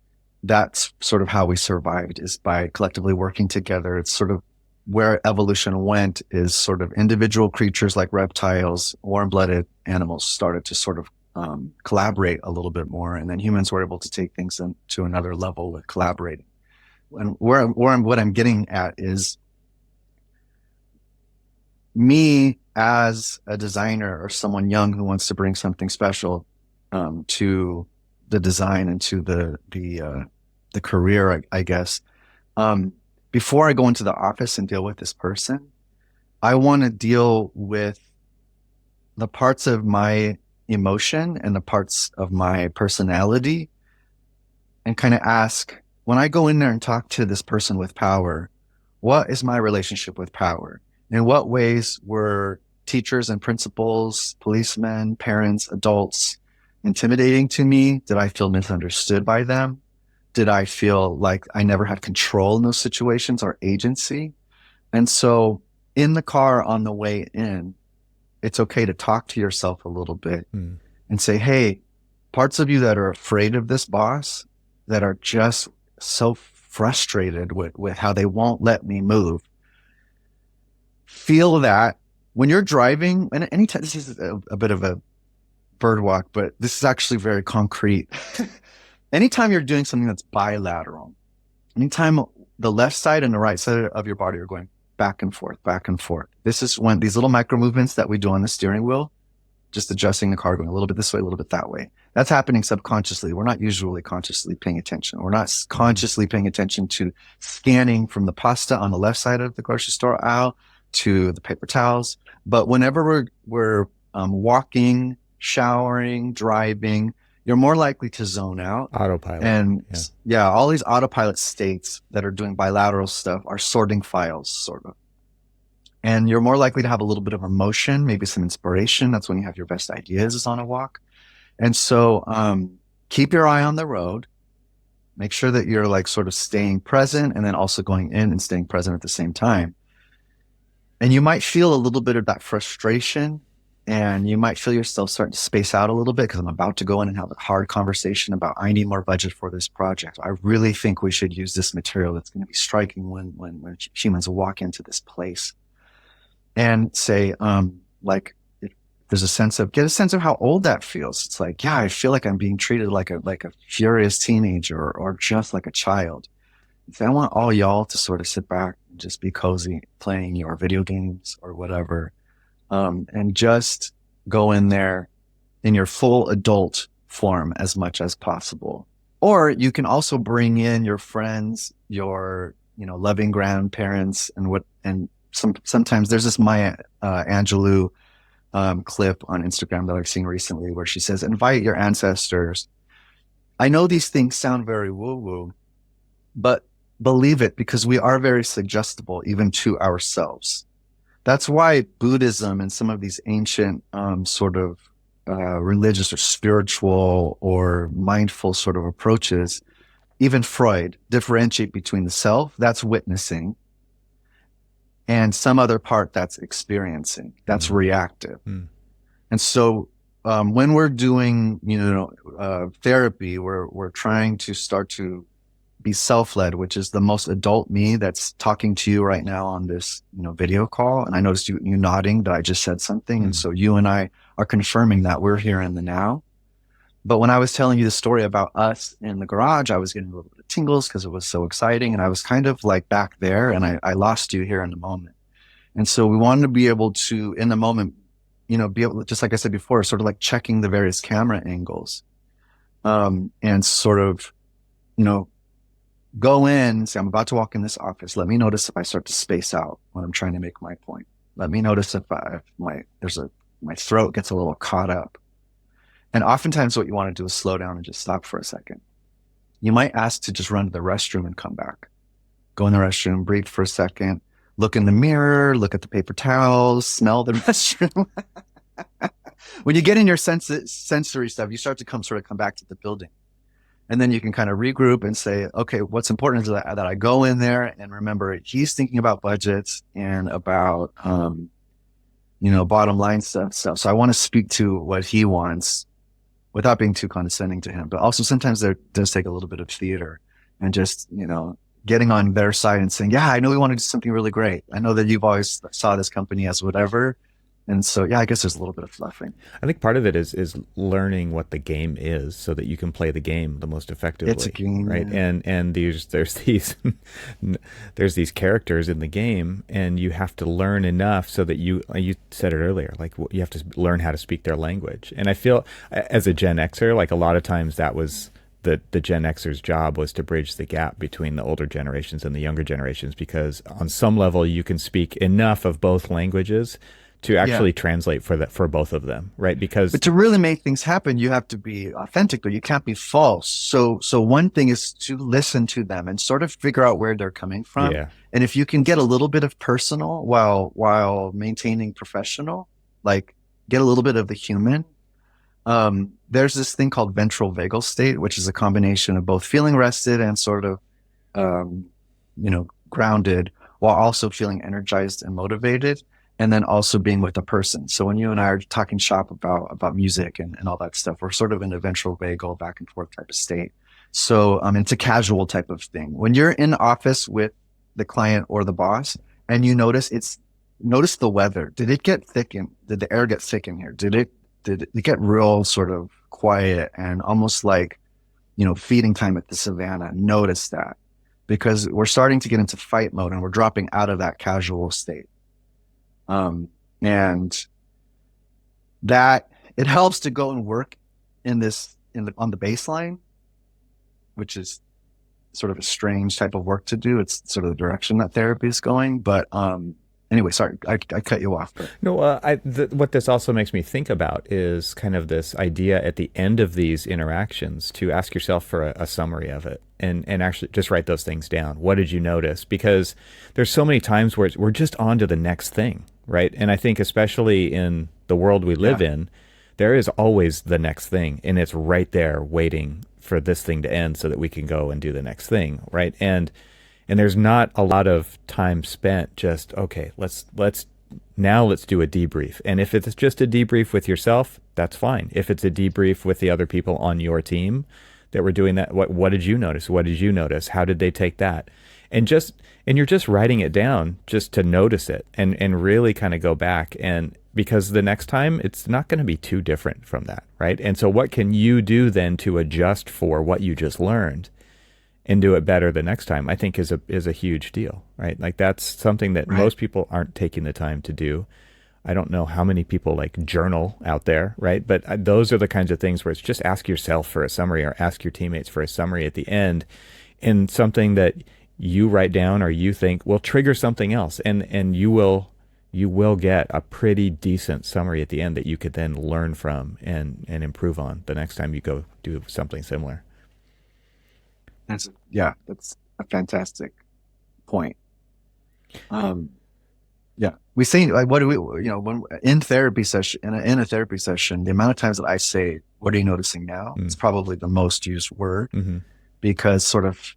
That's sort of how we survived, is by collectively working together. It's sort of where evolution went, is sort of individual creatures like reptiles, warm-blooded animals started to sort of collaborate a little bit more. And then humans were able to take things to another level with collaborating. And what I'm getting at is, me as a designer or someone young who wants to bring something special to the design and to the career, I guess. Before I go into the office and deal with this person, I want to deal with the parts of my emotion and the parts of my personality, and kind of ask, when I go in there and talk to this person with power, what is my relationship with power? In what ways were teachers and principals, policemen, parents, adults intimidating to me? Did I feel misunderstood by them? Did I feel like I never had control in those situations or agency? And so in the car on the way in, it's okay to talk to yourself a little bit and say, hey, parts of you that are afraid of this boss, that are just so frustrated with how they won't let me move, feel that when you're driving. And anytime, this is a bit of a bird walk, but this is actually very concrete. Anytime you're doing something that's bilateral, anytime the left side and the right side of your body are going back and forth, this is when these little micro movements that we do on the steering wheel, just adjusting the car, going a little bit this way, a little bit that way, that's happening subconsciously. We're not usually consciously paying attention. We're not consciously paying attention to scanning from the pasta on the left side of the grocery store aisle to the paper towels. But whenever we're walking, showering, driving, you're more likely to zone out. Autopilot. And all these autopilot states that are doing bilateral stuff are sorting files, sort of. And you're more likely to have a little bit of emotion, maybe some inspiration. That's when you have your best ideas, is on a walk. And so keep your eye on the road. Make sure that you're like sort of staying present, and then also going in and staying present at the same time. And you might feel a little bit of that frustration, and you might feel yourself starting to space out a little bit, because I'm about to go in and have a hard conversation about, I need more budget for this project. I really think we should use this material that's going to be striking when humans walk into this place. and say, like, there's a sense of, get a sense of how old that feels. It's like, yeah, I feel like I'm being treated like a furious teenager or just like a child. I want all y'all to sort of sit back and just be cozy playing your video games or whatever, and just go in there in your full adult form as much as possible. Or you can also bring in your friends, your, loving grandparents and sometimes there's this Maya Angelou clip on Instagram that I've seen recently where she says, invite your ancestors. I know these things sound very woo woo, but believe it, because we are very suggestible even to ourselves. That's why Buddhism and some of these ancient sort of religious or spiritual or mindful sort of approaches, even Freud, differentiate between the self, that's witnessing, and some other part that's experiencing, that's reactive. And so when we're doing, therapy, we're trying to start to be self-led, which is the most adult me that's talking to you right now on this, video call. And I noticed you nodding that I just said something. And so you and I are confirming that we're here in the now. But when I was telling you the story about us in the garage, I was getting a little bit of tingles because it was so exciting. And I was kind of like back there and I lost you here in the moment. And so we wanted to be able to, in the moment, be able to, just like I said before, sort of like checking the various camera angles, and sort of, go in and say, I'm about to walk in this office. Let me notice if I start to space out when I'm trying to make my point. Let me notice if my throat gets a little caught up. And oftentimes what you want to do is slow down and just stop for a second. You might ask to just run to the restroom and come back. Go in the restroom, breathe for a second, look in the mirror, look at the paper towels, smell the restroom. When you get in your sensory stuff, you start to come back to the building. And then you can kind of regroup and say, okay, what's important is that I go in there and remember he's thinking about budgets and about, bottom line stuff. So I want to speak to what he wants without being too condescending to him. But also sometimes there does take a little bit of theater and just, getting on their side and saying, yeah, I know we want to do something really great. I know that you've always saw this company as whatever. And so, yeah, I guess there's a little bit of fluffing. I think part of it is learning what the game is so that you can play the game the most effectively. It's a game, right? Yeah. And there's these there's these characters in the game, and you have to learn enough so that you said it earlier, like you have to learn how to speak their language. And I feel as a Gen Xer, like a lot of times that was the Gen Xer's job was to bridge the gap between the older generations and the younger generations, because on some level you can speak enough of both languages to actually translate for both of them, right? But to really make things happen, you have to be authentic, though. You can't be false. So one thing is to listen to them and sort of figure out where they're coming from. Yeah. And if you can get a little bit of personal while maintaining professional, like get a little bit of the human. There's this thing called ventral vagal state, which is a combination of both feeling rested and sort of, grounded, while also feeling energized and motivated. And then also being with a person. So when you and I are talking shop about music and all that stuff, we're sort of in a ventral vagal back and forth type of state. So it's a casual type of thing. When you're in the office with the client or the boss and you notice the weather. Did it get thick did the air get thick in here? Did it get real sort of quiet and almost like, feeding time at the savannah? Notice that, because we're starting to get into fight mode and we're dropping out of that casual state. And that it helps to go and work on the baseline, which is sort of a strange type of work to do. It's sort of the direction that therapy is going. But, anyway, sorry, I cut you off. But. No, what this also makes me think about is kind of this idea at the end of these interactions to ask yourself for a summary of it and actually just write those things down. What did you notice? Because there's so many times where we're just on to the next thing, right? And I think especially in the world we live in, there is always the next thing, and it's right there waiting for this thing to end so that we can go and do the next thing, right? And there's not a lot of time spent just, okay, let's do a debrief. And if it's just a debrief with yourself, that's fine. If it's a debrief with the other people on your team that were doing that, what did you notice? What did you notice? How did they take that? and you're just writing it down just to notice it and really kind of go back, and because the next time it's not going to be too different from that, right? And so what can you do then to adjust for what you just learned and do it better the next time, I think is a huge deal, right? Like that's something that Right. most people aren't taking the time to do. I don't know how many people like journal out there, right? But those are the kinds of things where it's just ask yourself for a summary or ask your teammates for a summary at the end, and something that you write down or you think will trigger something else, and you will get a pretty decent summary at the end that you could then learn from and improve on the next time you go do something similar. That's a fantastic point. Yeah, we say like, what do we, when in therapy session, in a therapy session, the amount of times that I say, "What are you noticing now?" It's probably the most used word, because sort of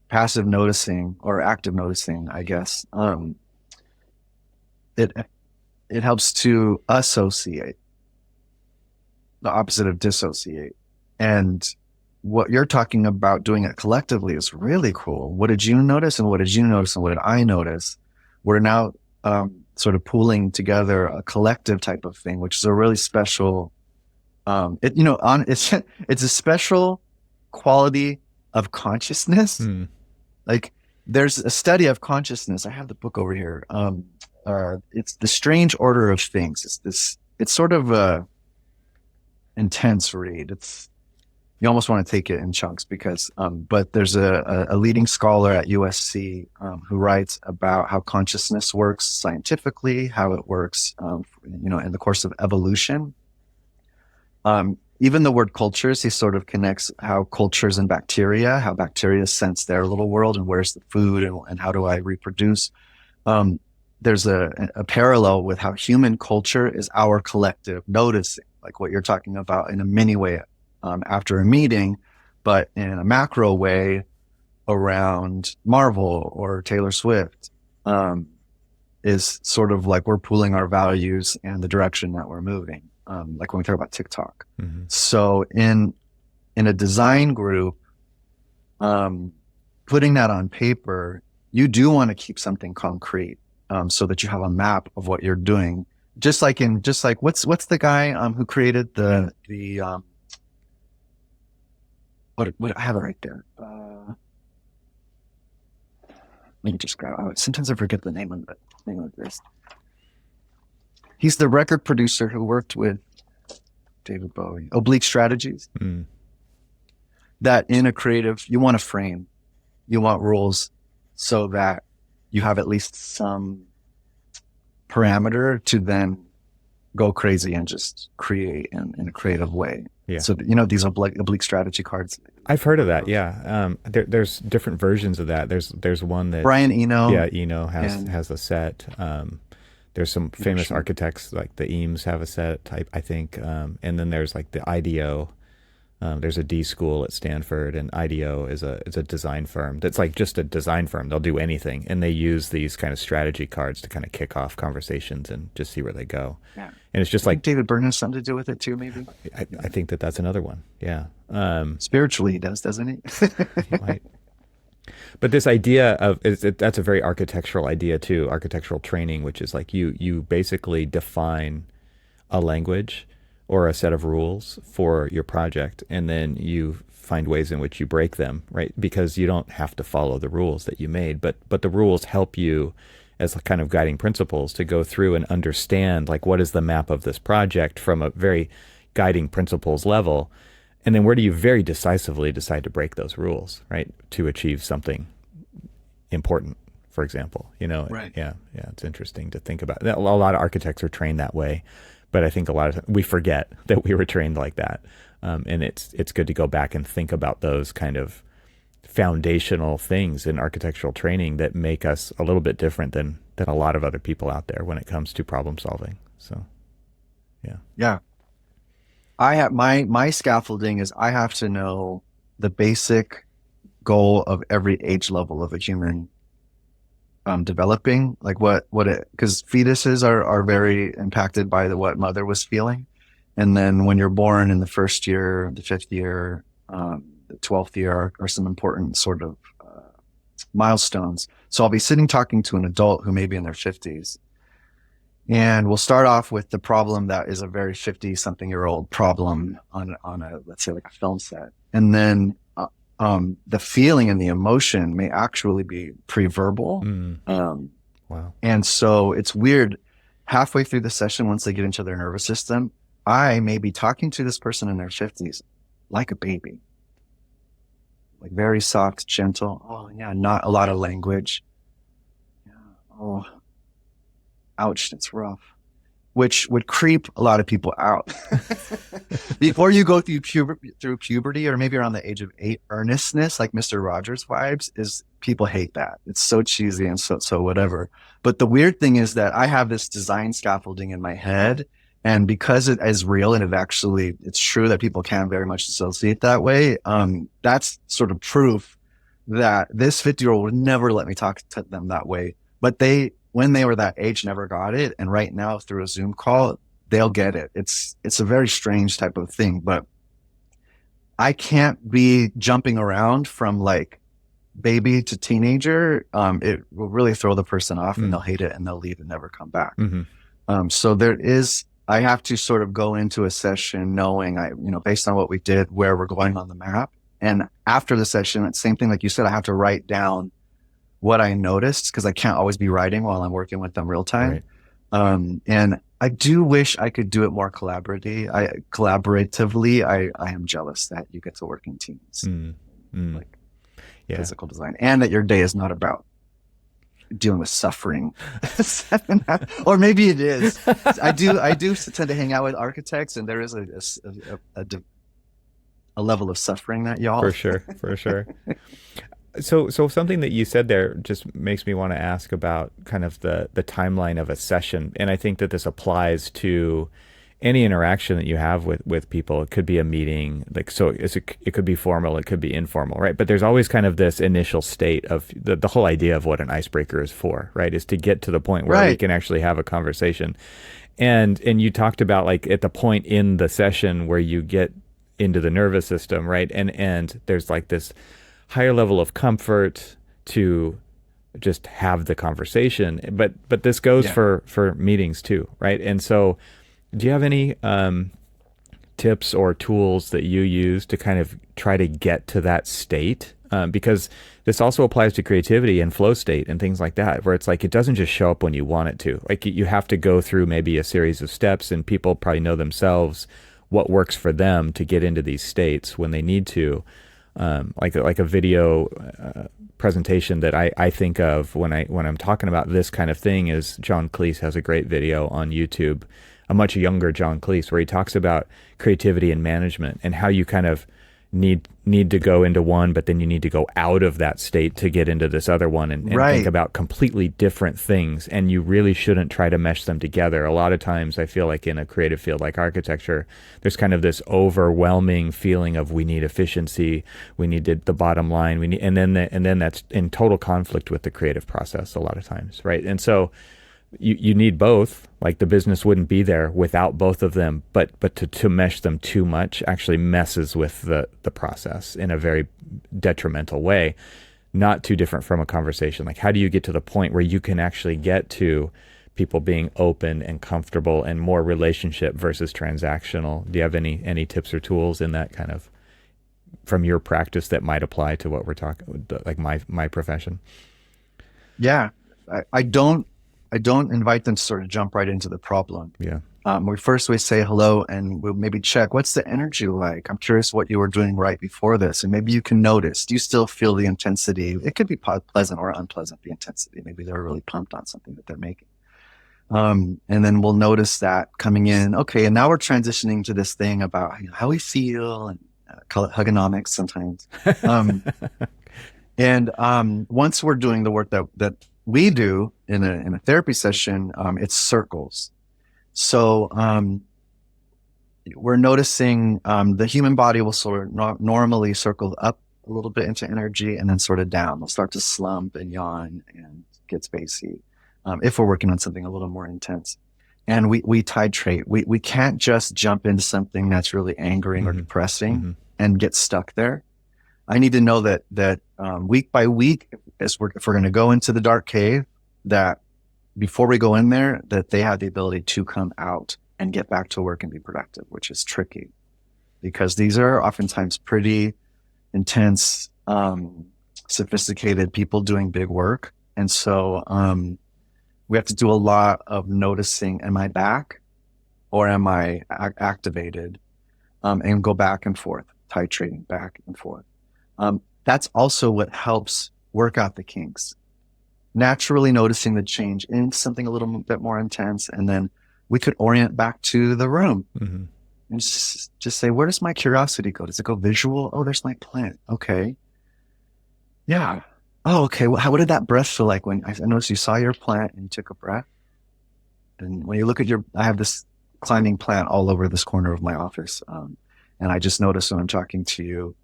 passive noticing or active noticing, I guess, it helps to associate, the opposite of dissociate, and what you're talking about doing it collectively is really cool. What did you notice, and what did you notice, and what did I notice? We're now sort of pooling together a collective type of thing, which is a really special. It's a special quality of consciousness. Like there's a study of consciousness. I have the book over here. It's The Strange Order of Things. It's sort of a intense read. You almost want to take it in chunks because, but there's a leading scholar at USC who writes about how consciousness works scientifically, how it works, in the course of evolution. Even the word cultures, he sort of connects how cultures and bacteria, how bacteria sense their little world and where's the food and how do I reproduce. There's a parallel with how human culture is our collective noticing, like what you're talking about in a mini way. After a meeting, but in a macro way around Marvel or Taylor Swift, is sort of like we're pooling our values and the direction that we're moving. Like when we talk about TikTok. So in a design group, putting that on paper, you do want to keep something concrete, so that you have a map of what you're doing. Just like what's the guy who created the what I have it right there. Let me just grab it. Sometimes I forget the name of this. He's the record producer who worked with David Bowie. Oblique Strategies. That in a creative, you want a frame, you want rules, so that you have at least some parameter to then go crazy and just create in a creative way. Yeah. So these oblique strategy cards. I've heard of that. Yeah. There's different versions of that. There's one that Brian Eno. Yeah, Eno has a set. There's some famous architects like the Eames have a set type, I think. And then there's like the IDEO. There's a D school at Stanford, and IDEO is a design firm that's like just a design firm. They'll do anything, and they use these kind of strategy cards to kind of kick off conversations and just see where they go. Yeah. And it's just like David Byrne has something to do with it too, maybe. I think that's another one. Yeah. Spiritually, he does, doesn't he? Right. But this idea of that's a very architectural idea too, architectural training, which is like you basically define a language or a set of rules for your project, and then you find ways in which you break them, right? Because you don't have to follow the rules that you made, but the rules help you as kind of guiding principles to go through and understand like what is the map of this project from a very guiding principles level. And then where do you very decisively decide to break those rules, right? To achieve something important, for example, Right. Yeah. It's interesting to think about. A lot of architects are trained that way, but I think a lot of we forget that we were trained like that. And it's good to go back and think about those kind of foundational things in architectural training that make us a little bit different than a lot of other people out there when it comes to problem solving. So, yeah. Yeah. I have my scaffolding is I have to know the basic goal of every age level of a human developing, like because fetuses are very impacted by what mother was feeling. And then when you're born in the first year, the fifth year, the 12th year are some important sort of milestones. So I'll be sitting talking to an adult who may be in their 50s. And we'll start off with the problem that is a very 50-something-year-old problem on a, let's say, like a film set. And then the feeling and the emotion may actually be pre-verbal. Wow. And so it's weird. Halfway through the session, once they get into their nervous system, I may be talking to this person in their 50s like a baby, like very soft, gentle. Oh, yeah, not a lot of language. Yeah. Oh, ouch, it's rough. Which would creep a lot of people out. Before you go through puberty, or maybe around the age of 8, earnestness, like Mr. Rogers vibes, is people hate that. It's so cheesy and so whatever. But the weird thing is that I have this design scaffolding in my head, and because it is real and it's true that people can very much associate that way. That's sort of proof that this 50-year-old would never let me talk to them that way. But when they were that age, never got it. And right now through a Zoom call, they'll get it. It's a very strange type of thing, but I can't be jumping around from like baby to teenager. It will really throw the person off and they'll hate it and they'll leave and never come back. So I have to sort of go into a session knowing based on what we did, where we're going on the map. And after the session, it's the same thing. Like you said, I have to write down what I noticed, because I can't always be writing while I'm working with them real time. Right. And I do wish I could do it more collaboratively. I am jealous that you get to work in teams, like physical design, and that your day is not about dealing with suffering. Or maybe it is. I do tend to hang out with architects, and there is a level of suffering that y'all. For sure. So something that you said there just makes me want to ask about kind of the timeline of a session. And I think that this applies to any interaction that you have with people. It could be a meeting, it could be formal, it could be informal, right? But there's always kind of this initial state of the whole idea of what an icebreaker is for, right? Is to get to the point where we can actually have a conversation. And you talked about like at the point in the session where you get into the nervous system, right? And there's like this higher level of comfort to just have the conversation, but this goes for meetings too, right? And so do you have any tips or tools that you use to kind of try to get to that state? Because this also applies to creativity and flow state and things like that, where it's like it doesn't just show up when you want it to. Like you have to go through maybe a series of steps, and people probably know themselves what works for them to get into these states when they need to. Like a video presentation that I think of when I'm talking about this kind of thing is John Cleese has a great video on YouTube, a much younger John Cleese, where he talks about creativity and management and how you kind of need to go into one, but then you need to go out of that state to get into this other one and think about completely different things. And you really shouldn't try to mesh them together. A lot of times I feel like in a creative field like architecture, there's kind of this overwhelming feeling of we need efficiency, we need the bottom line, and then that's in total conflict with the creative process a lot of times, right? And so you need both. Like the business wouldn't be there without both of them, but to mesh them too much actually messes with the process in a very detrimental way. Not too different from a conversation. Like how do you get to the point where you can actually get to people being open and comfortable and more relationship versus transactional? Do you have any tips or tools in that kind of from your practice that might apply to what we're talking, like my profession? Yeah, I don't invite them to sort of jump right into the problem. Yeah. We say hello, and we'll maybe check, what's the energy like? I'm curious what you were doing right before this. And maybe you can notice, do you still feel the intensity? It could be pleasant or unpleasant, the intensity. Maybe they're really pumped on something that they're making. And then we'll notice that coming in. Okay, and now we're transitioning to this thing about how we feel, and call it hugonomics sometimes. And once we're doing the work that we do in a therapy session, it's circles. So we're noticing the human body will sort of normally circle up a little bit into energy and then sort of down. They'll start to slump and yawn and get spacey if we're working on something a little more intense. And we titrate. We can't just jump into something that's really angering or depressing and get stuck there. I need to know that week by week, if we're going to go into the dark cave, that before we go in there, that they have the ability to come out and get back to work and be productive, which is tricky because these are oftentimes pretty intense, sophisticated people doing big work. And so we have to do a lot of noticing, am I back or am I activated? And go back and forth, titrating back and forth. That's also what helps work out the kinks. Naturally noticing the change in something a little bit more intense, and then we could orient back to the room and just say, where does my curiosity go? Does it go visual? Oh, there's my plant. Okay. Yeah. Oh, okay. Well, what did that breath feel like when I noticed you saw your plant and you took a breath? And when you look at I have this climbing plant all over this corner of my office. And I just noticed when I'm talking to you,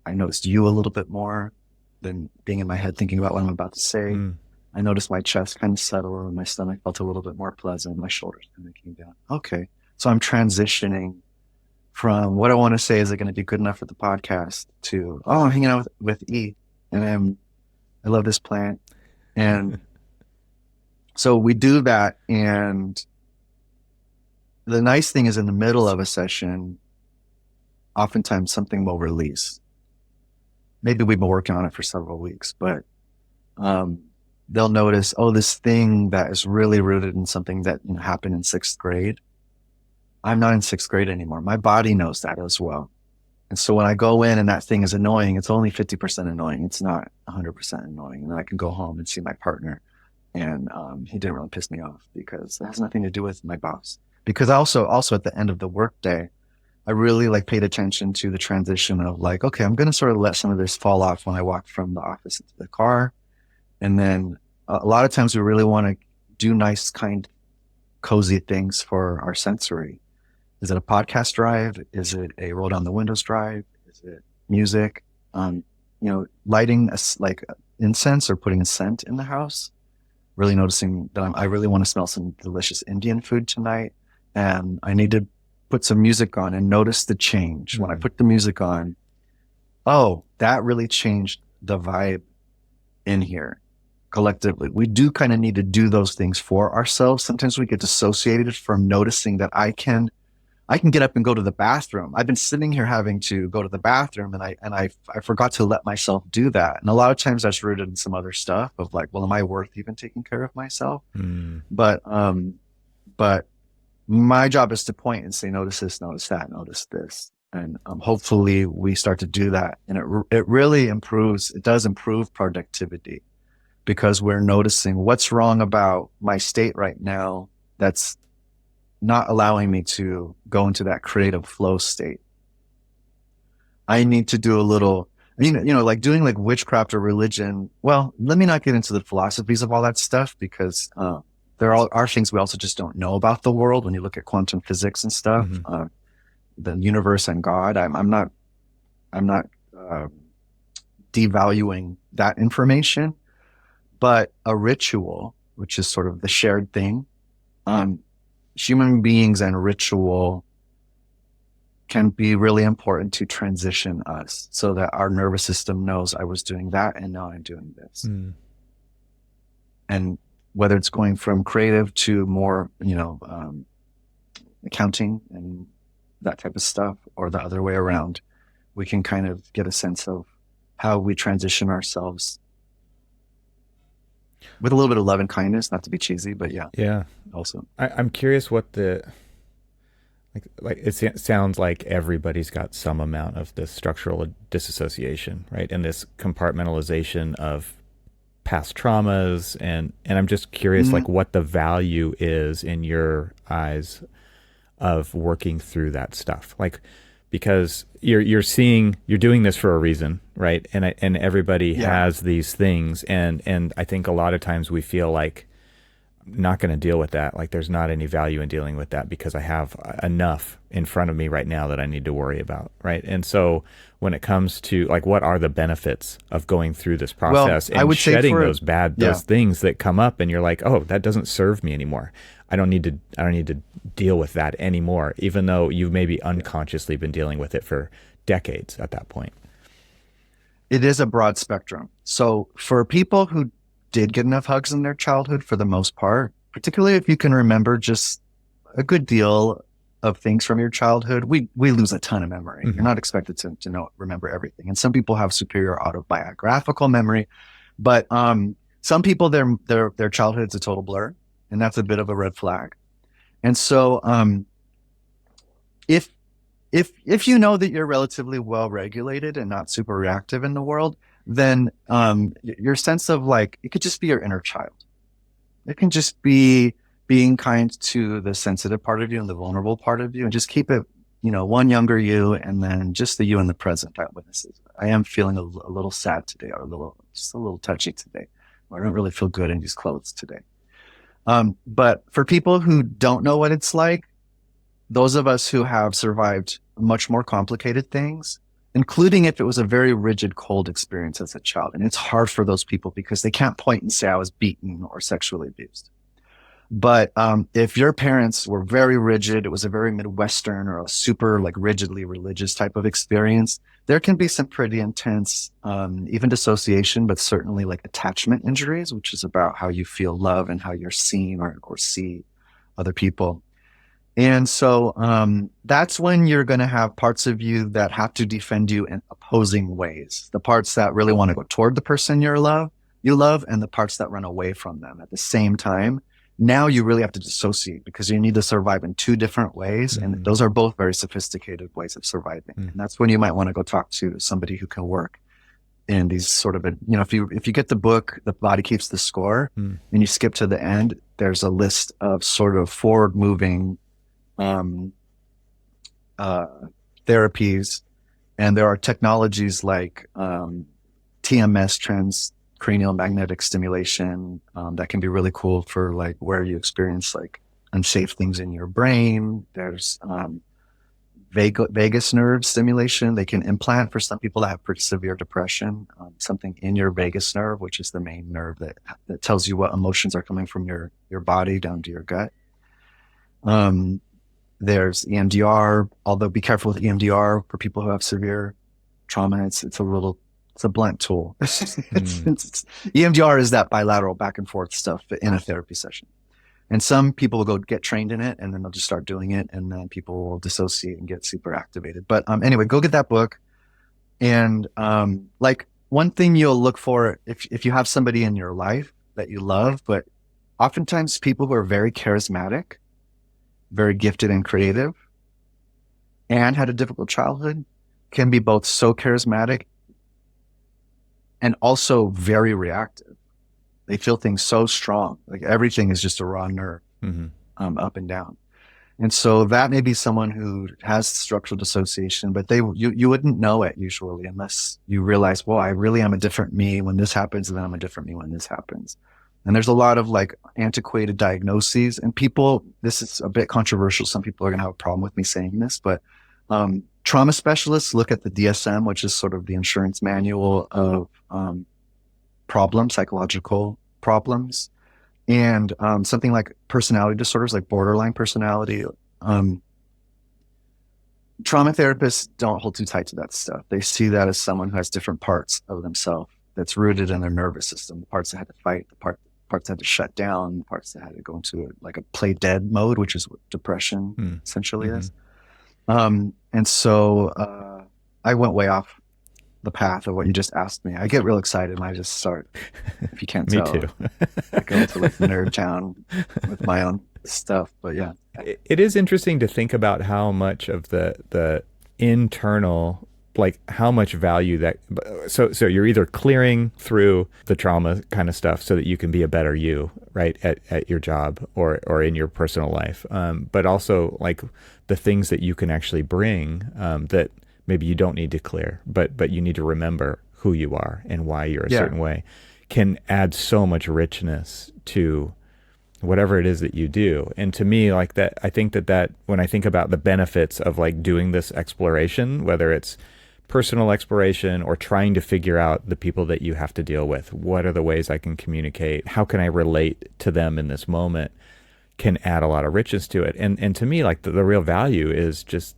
I noticed you a little bit more than being in my head thinking about what I'm about to say. I noticed my chest kind of settle and my stomach felt a little bit more pleasant. My shoulders kind of came down. Okay. So I'm transitioning from what I want to say, is it going to be good enough for the podcast, to, oh, I'm hanging out with E and I love this plant. And so we do that. And the nice thing is in the middle of a session, oftentimes something will release. Maybe we've been working on it for several weeks, but they'll notice, oh, this thing that is really rooted in something that happened in 6th grade. I'm not in 6th grade anymore. My body knows that as well. And so when I go in and that thing is annoying, it's only 50% annoying. It's not 100% annoying. And then I can go home and see my partner. And he didn't really piss me off because it has nothing to do with my boss. Because also at the end of the workday, I really paid attention to the transition of okay, I'm going to sort of let some of this fall off when I walk from the office into the car. And then a lot of times we really want to do nice, kind, cozy things for our sensory. Is it a podcast drive? Is it a roll down the windows drive? Is it music? Lighting incense or putting a scent in the house. Really noticing that I really want to smell some delicious Indian food tonight. And I need to put some music on and notice the change. When I put the music on, oh, that really changed the vibe in here collectively. We do kind of need to do those things for ourselves. Sometimes we get dissociated from noticing that I can get up and go to the bathroom. I've been sitting here having to go to the bathroom and I forgot to let myself do that. And a lot of times that's rooted in some other stuff of well, am I worth even taking care of myself? But my job is to point and say, notice this, notice that, notice this. And hopefully we start to do that. And it really does improve productivity because we're noticing what's wrong about my state right now that's not allowing me to go into that creative flow state. I need to do a little, doing witchcraft or religion. Well, let me not get into the philosophies of all that stuff because there are things we also just don't know about the world. When you look at quantum physics and stuff, the universe and God, I'm not devaluing that information, but a ritual, which is sort of the shared thing, human beings and ritual can be really important to transition us so that our nervous system knows I was doing that and now I'm doing this. And whether it's going from creative to more, accounting and that type of stuff, or the other way around, we can kind of get a sense of how we transition ourselves with a little bit of love and kindness, not to be cheesy, but yeah. Also, I'm curious what it sounds like everybody's got some amount of this structural disassociation, right? And this compartmentalization of past traumas. And I'm just curious, what the value is in your eyes of working through that stuff. Because you're doing this for a reason, right? And everybody has these things. And I think a lot of times we feel like I'm not going to deal with that. There's not any value in dealing with that because I have enough in front of me right now that I need to worry about, right? And so when it comes to what are the benefits of going through this process and shedding those things that come up, and you're like, oh, that doesn't serve me anymore. I don't need to deal with that anymore, even though you've maybe unconsciously been dealing with it for decades at that point. It is a broad spectrum. So for people who did get enough hugs in their childhood, for the most part, particularly if you can remember just a good deal of things from your childhood, we lose a ton of memory. You're not expected to remember everything. And some people have superior autobiographical memory, but some people their childhood's a total blur, and that's a bit of a red flag. And so if if you know that you're relatively well regulated and not super reactive in the world, then your sense of like, it could just be your inner child. It can just be being kind to the sensitive part of you and the vulnerable part of you, and just keep it, one younger you, and then just the you in the present eyewitnesses. I am feeling a little sad today, or just a little touchy today, or I don't really feel good in these clothes today. But for people who don't know what it's like, those of us who have survived much more complicated things, including if it was a very rigid, cold experience as a child. And it's hard for those people because they can't point and say I was beaten or sexually abused. But if your parents were very rigid, it was a very Midwestern or a super like rigidly religious type of experience, there can be some pretty intense, even dissociation, but certainly like attachment injuries, which is about how you feel love and how you're seen or see other people. And so that's when you're going to have parts of you that have to defend you in opposing ways. The parts that really want to go toward the person you love, and the parts that run away from them at the same time. Now you really have to dissociate because you need to survive in two different ways. Mm-hmm. And those are both very sophisticated ways of surviving. Mm-hmm. And that's when you might want to go talk to somebody who can work in these sort of, if you get the book, The Body Keeps the Score, and you skip to the end, there's a list of sort of forward moving therapies, and there are technologies like TMS, transcranial magnetic stimulation, that can be really cool for like where you experience like unsafe things in your brain. There's vagus nerve stimulation. They can implant for some people that have pretty severe depression, something in your vagus nerve, which is the main nerve that tells you what emotions are coming from your body down to your gut. There's EMDR, although be careful with EMDR for people who have severe trauma. It's a blunt tool. EMDR is that bilateral back and forth stuff in a therapy session. And some people will go get trained in it, and then they'll just start doing it, and then people will dissociate and get super activated. But anyway, go get that book. And like one thing you'll look for if you have somebody in your life that you love, but oftentimes people who are very charismatic, very gifted and creative, and had a difficult childhood can be both so charismatic and also very reactive. They feel things so strong, like everything is just a raw nerve, up and down. And so that may be someone who has structural dissociation, but you wouldn't know it usually unless you realize, well, I really am a different me when this happens, and then I'm a different me when this happens. And there's a lot of like antiquated diagnoses, and this is a bit controversial. Some people are going to have a problem with me saying this, but trauma specialists look at the DSM, which is sort of the insurance manual of psychological problems, and something like personality disorders, like borderline personality. Trauma therapists don't hold too tight to that stuff. They see that as someone who has different parts of themselves that's rooted in their nervous system, the parts that had to fight, the parts that had to shut down, the parts that had to go into like a play dead mode, which is what depression essentially is. And so I went way off the path of what you just asked me. I get real excited and I just start, if you can't tell, too. I go into like nerd town with my own stuff. But yeah. It is interesting to think about how much of the internal, like how much value that, so you're either clearing through the trauma kind of stuff so that you can be a better you, right, at your job or in your personal life, but also like the things that you can actually bring, that maybe you don't need to clear, but you need to remember who you are and why you're a certain way, can add so much richness to whatever it is that you do. And to me, like that, I think that when I think about the benefits of like doing this exploration, whether it's personal exploration or trying to figure out the people that you have to deal with, what are the ways I can communicate? How can I relate to them in this moment? Can add a lot of richness to it. And to me, like the real value is just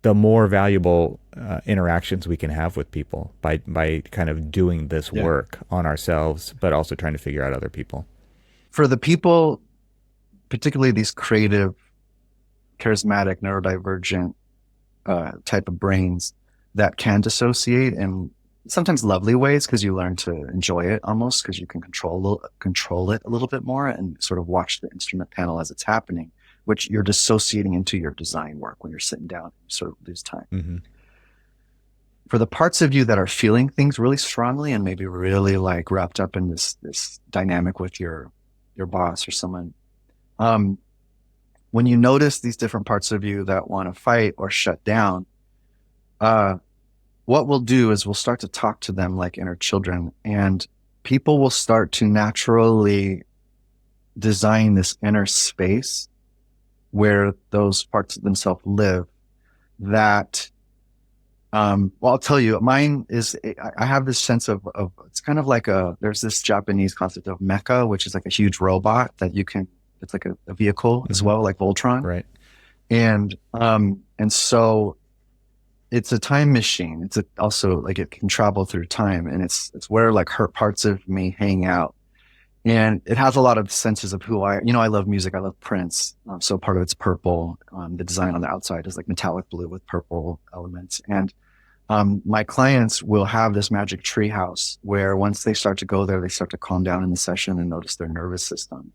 the more valuable interactions we can have with people by kind of doing this Yeah. work on ourselves, but also trying to figure out other people. For the people, particularly these creative, charismatic, neurodivergent type of brains that can dissociate in sometimes lovely ways, because you learn to enjoy it almost because you can control it a little bit more and sort of watch the instrument panel as it's happening, which you're dissociating into your design work when you're sitting down, you sort of lose time. Mm-hmm. For the parts of you that are feeling things really strongly and maybe really like wrapped up in this dynamic with your boss or someone, when you notice these different parts of you that want to fight or shut down, what we'll do is we'll start to talk to them like inner children, and people will start to naturally design this inner space where those parts of themselves live. That, well, I'll tell you, mine is, I have this sense of it's kind of like there's this Japanese concept of mecha, which is like a huge robot that you can, it's like a vehicle as well, like Voltron. Right. And so it's a time machine. It's also like it can travel through time, and it's where like hurt parts of me hang out. And it has a lot of senses of who I love music. I love Prince. So part of it's purple. The design on the outside is like metallic blue with purple elements. And my clients will have this magic tree house where once they start to go there, they start to calm down in the session and notice their nervous system.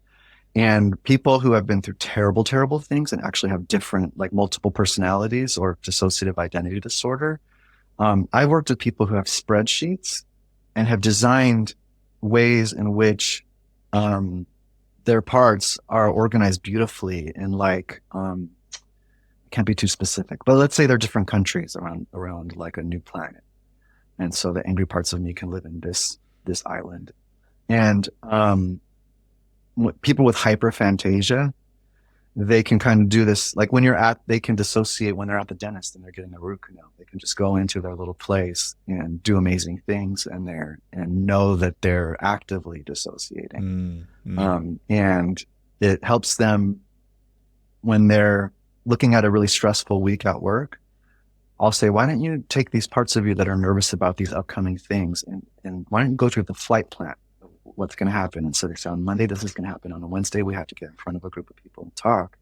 And people who have been through terrible, terrible things and actually have different, like multiple personalities or dissociative identity disorder. I've worked with people who have spreadsheets and have designed ways in which their parts are organized beautifully in like, can't be too specific, but let's say they're different countries around like a new planet. And so the angry parts of me can live in this island. And, people with hyperphantasia, they can kind of do this, like when they can dissociate when they're at the dentist and they're getting a root canal. They can just go into their little place and do amazing things and know that they're actively dissociating. And it helps them when they're looking at a really stressful week at work. I'll say, why don't you take these parts of you that are nervous about these upcoming things and why don't you go through the flight plan? What's going to happen? And so they say, on Monday, this is going to happen. On a Wednesday, we have to get in front of a group of people and talk.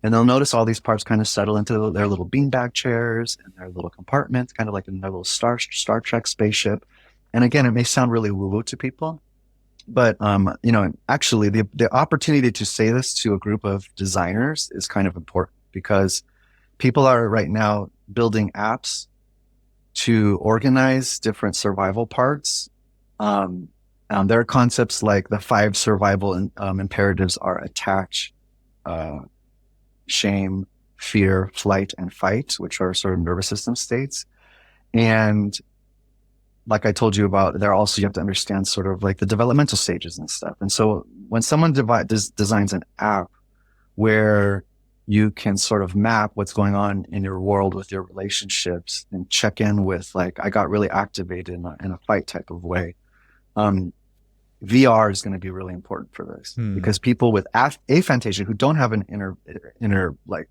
And they'll notice all these parts kind of settle into their little beanbag chairs and their little compartments, kind of like in their little Star Trek spaceship. And again, it may sound really woo-woo to people, but, actually the opportunity to say this to a group of designers is kind of important, because people are right now building apps to organize different survival parts. There are concepts like the 5 survival imperatives are attach, shame, fear, flight, and fight, which are sort of nervous system states. And like I told you about, you have to understand sort of like the developmental stages and stuff. And so when someone designs an app where you can sort of map what's going on in your world with your relationships and check in with, like, I got really activated in a fight type of way. VR is going to be really important for this, because people with aphantasia who don't have an inner like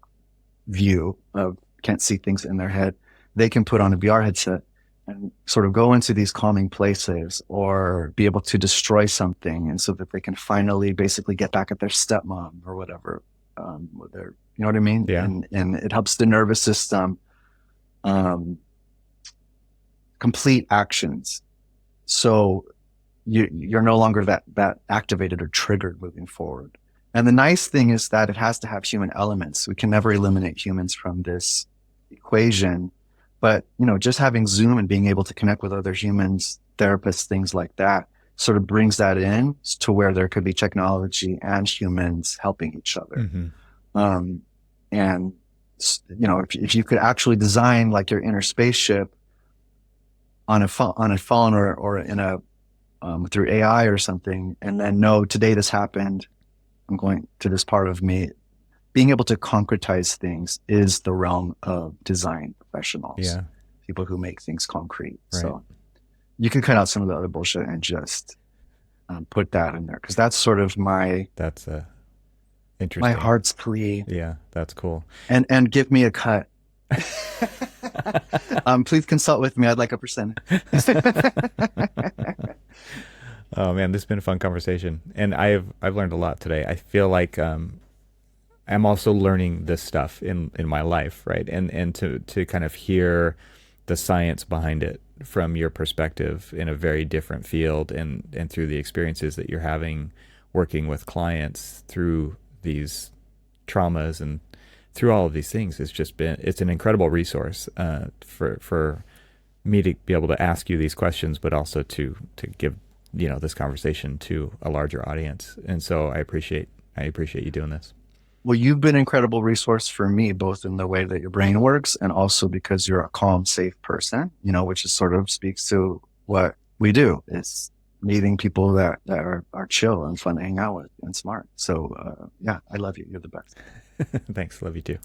view of, can't see things in their head, they can put on a VR headset and sort of go into these calming places or be able to destroy something, and so that they can finally basically get back at their stepmom or whatever. You know what I mean? Yeah. And it helps the nervous system complete actions. So you're no longer that activated or triggered moving forward. And the nice thing is that it has to have human elements. We can never eliminate humans from this equation, but just having Zoom and being able to connect with other humans, therapists, things like that, sort of brings that in to where there could be technology and humans helping each other. Mm-hmm. And if you could actually design like your inner spaceship on a phone or in a through AI or something, and then know today this happened, I'm going to this part of me. Being able to concretize things is the realm of design professionals. Yeah. People who make things concrete. Right. So you can cut out some of the other bullshit and just put that in there, because that's sort of that's interesting. my heart's plea. Yeah, that's cool. And give me a cut. Please consult with me. I'd like a percentage. Oh man, this has been a fun conversation, and I've learned a lot today. I feel like I'm also learning this stuff in my life, right? And to kind of hear the science behind it from your perspective in a very different field, and through the experiences that you're having working with clients through these traumas and through all of these things, it's an incredible resource for me to be able to ask you these questions, but also to give this conversation to a larger audience. And so I appreciate you doing this. Well, you've been an incredible resource for me, both in the way that your brain works and also because you're a calm, safe person, which is sort of speaks to what we do. It's meeting people that are chill and fun to hang out with and smart. So, yeah, I love you. You're the best. Thanks. Love you too.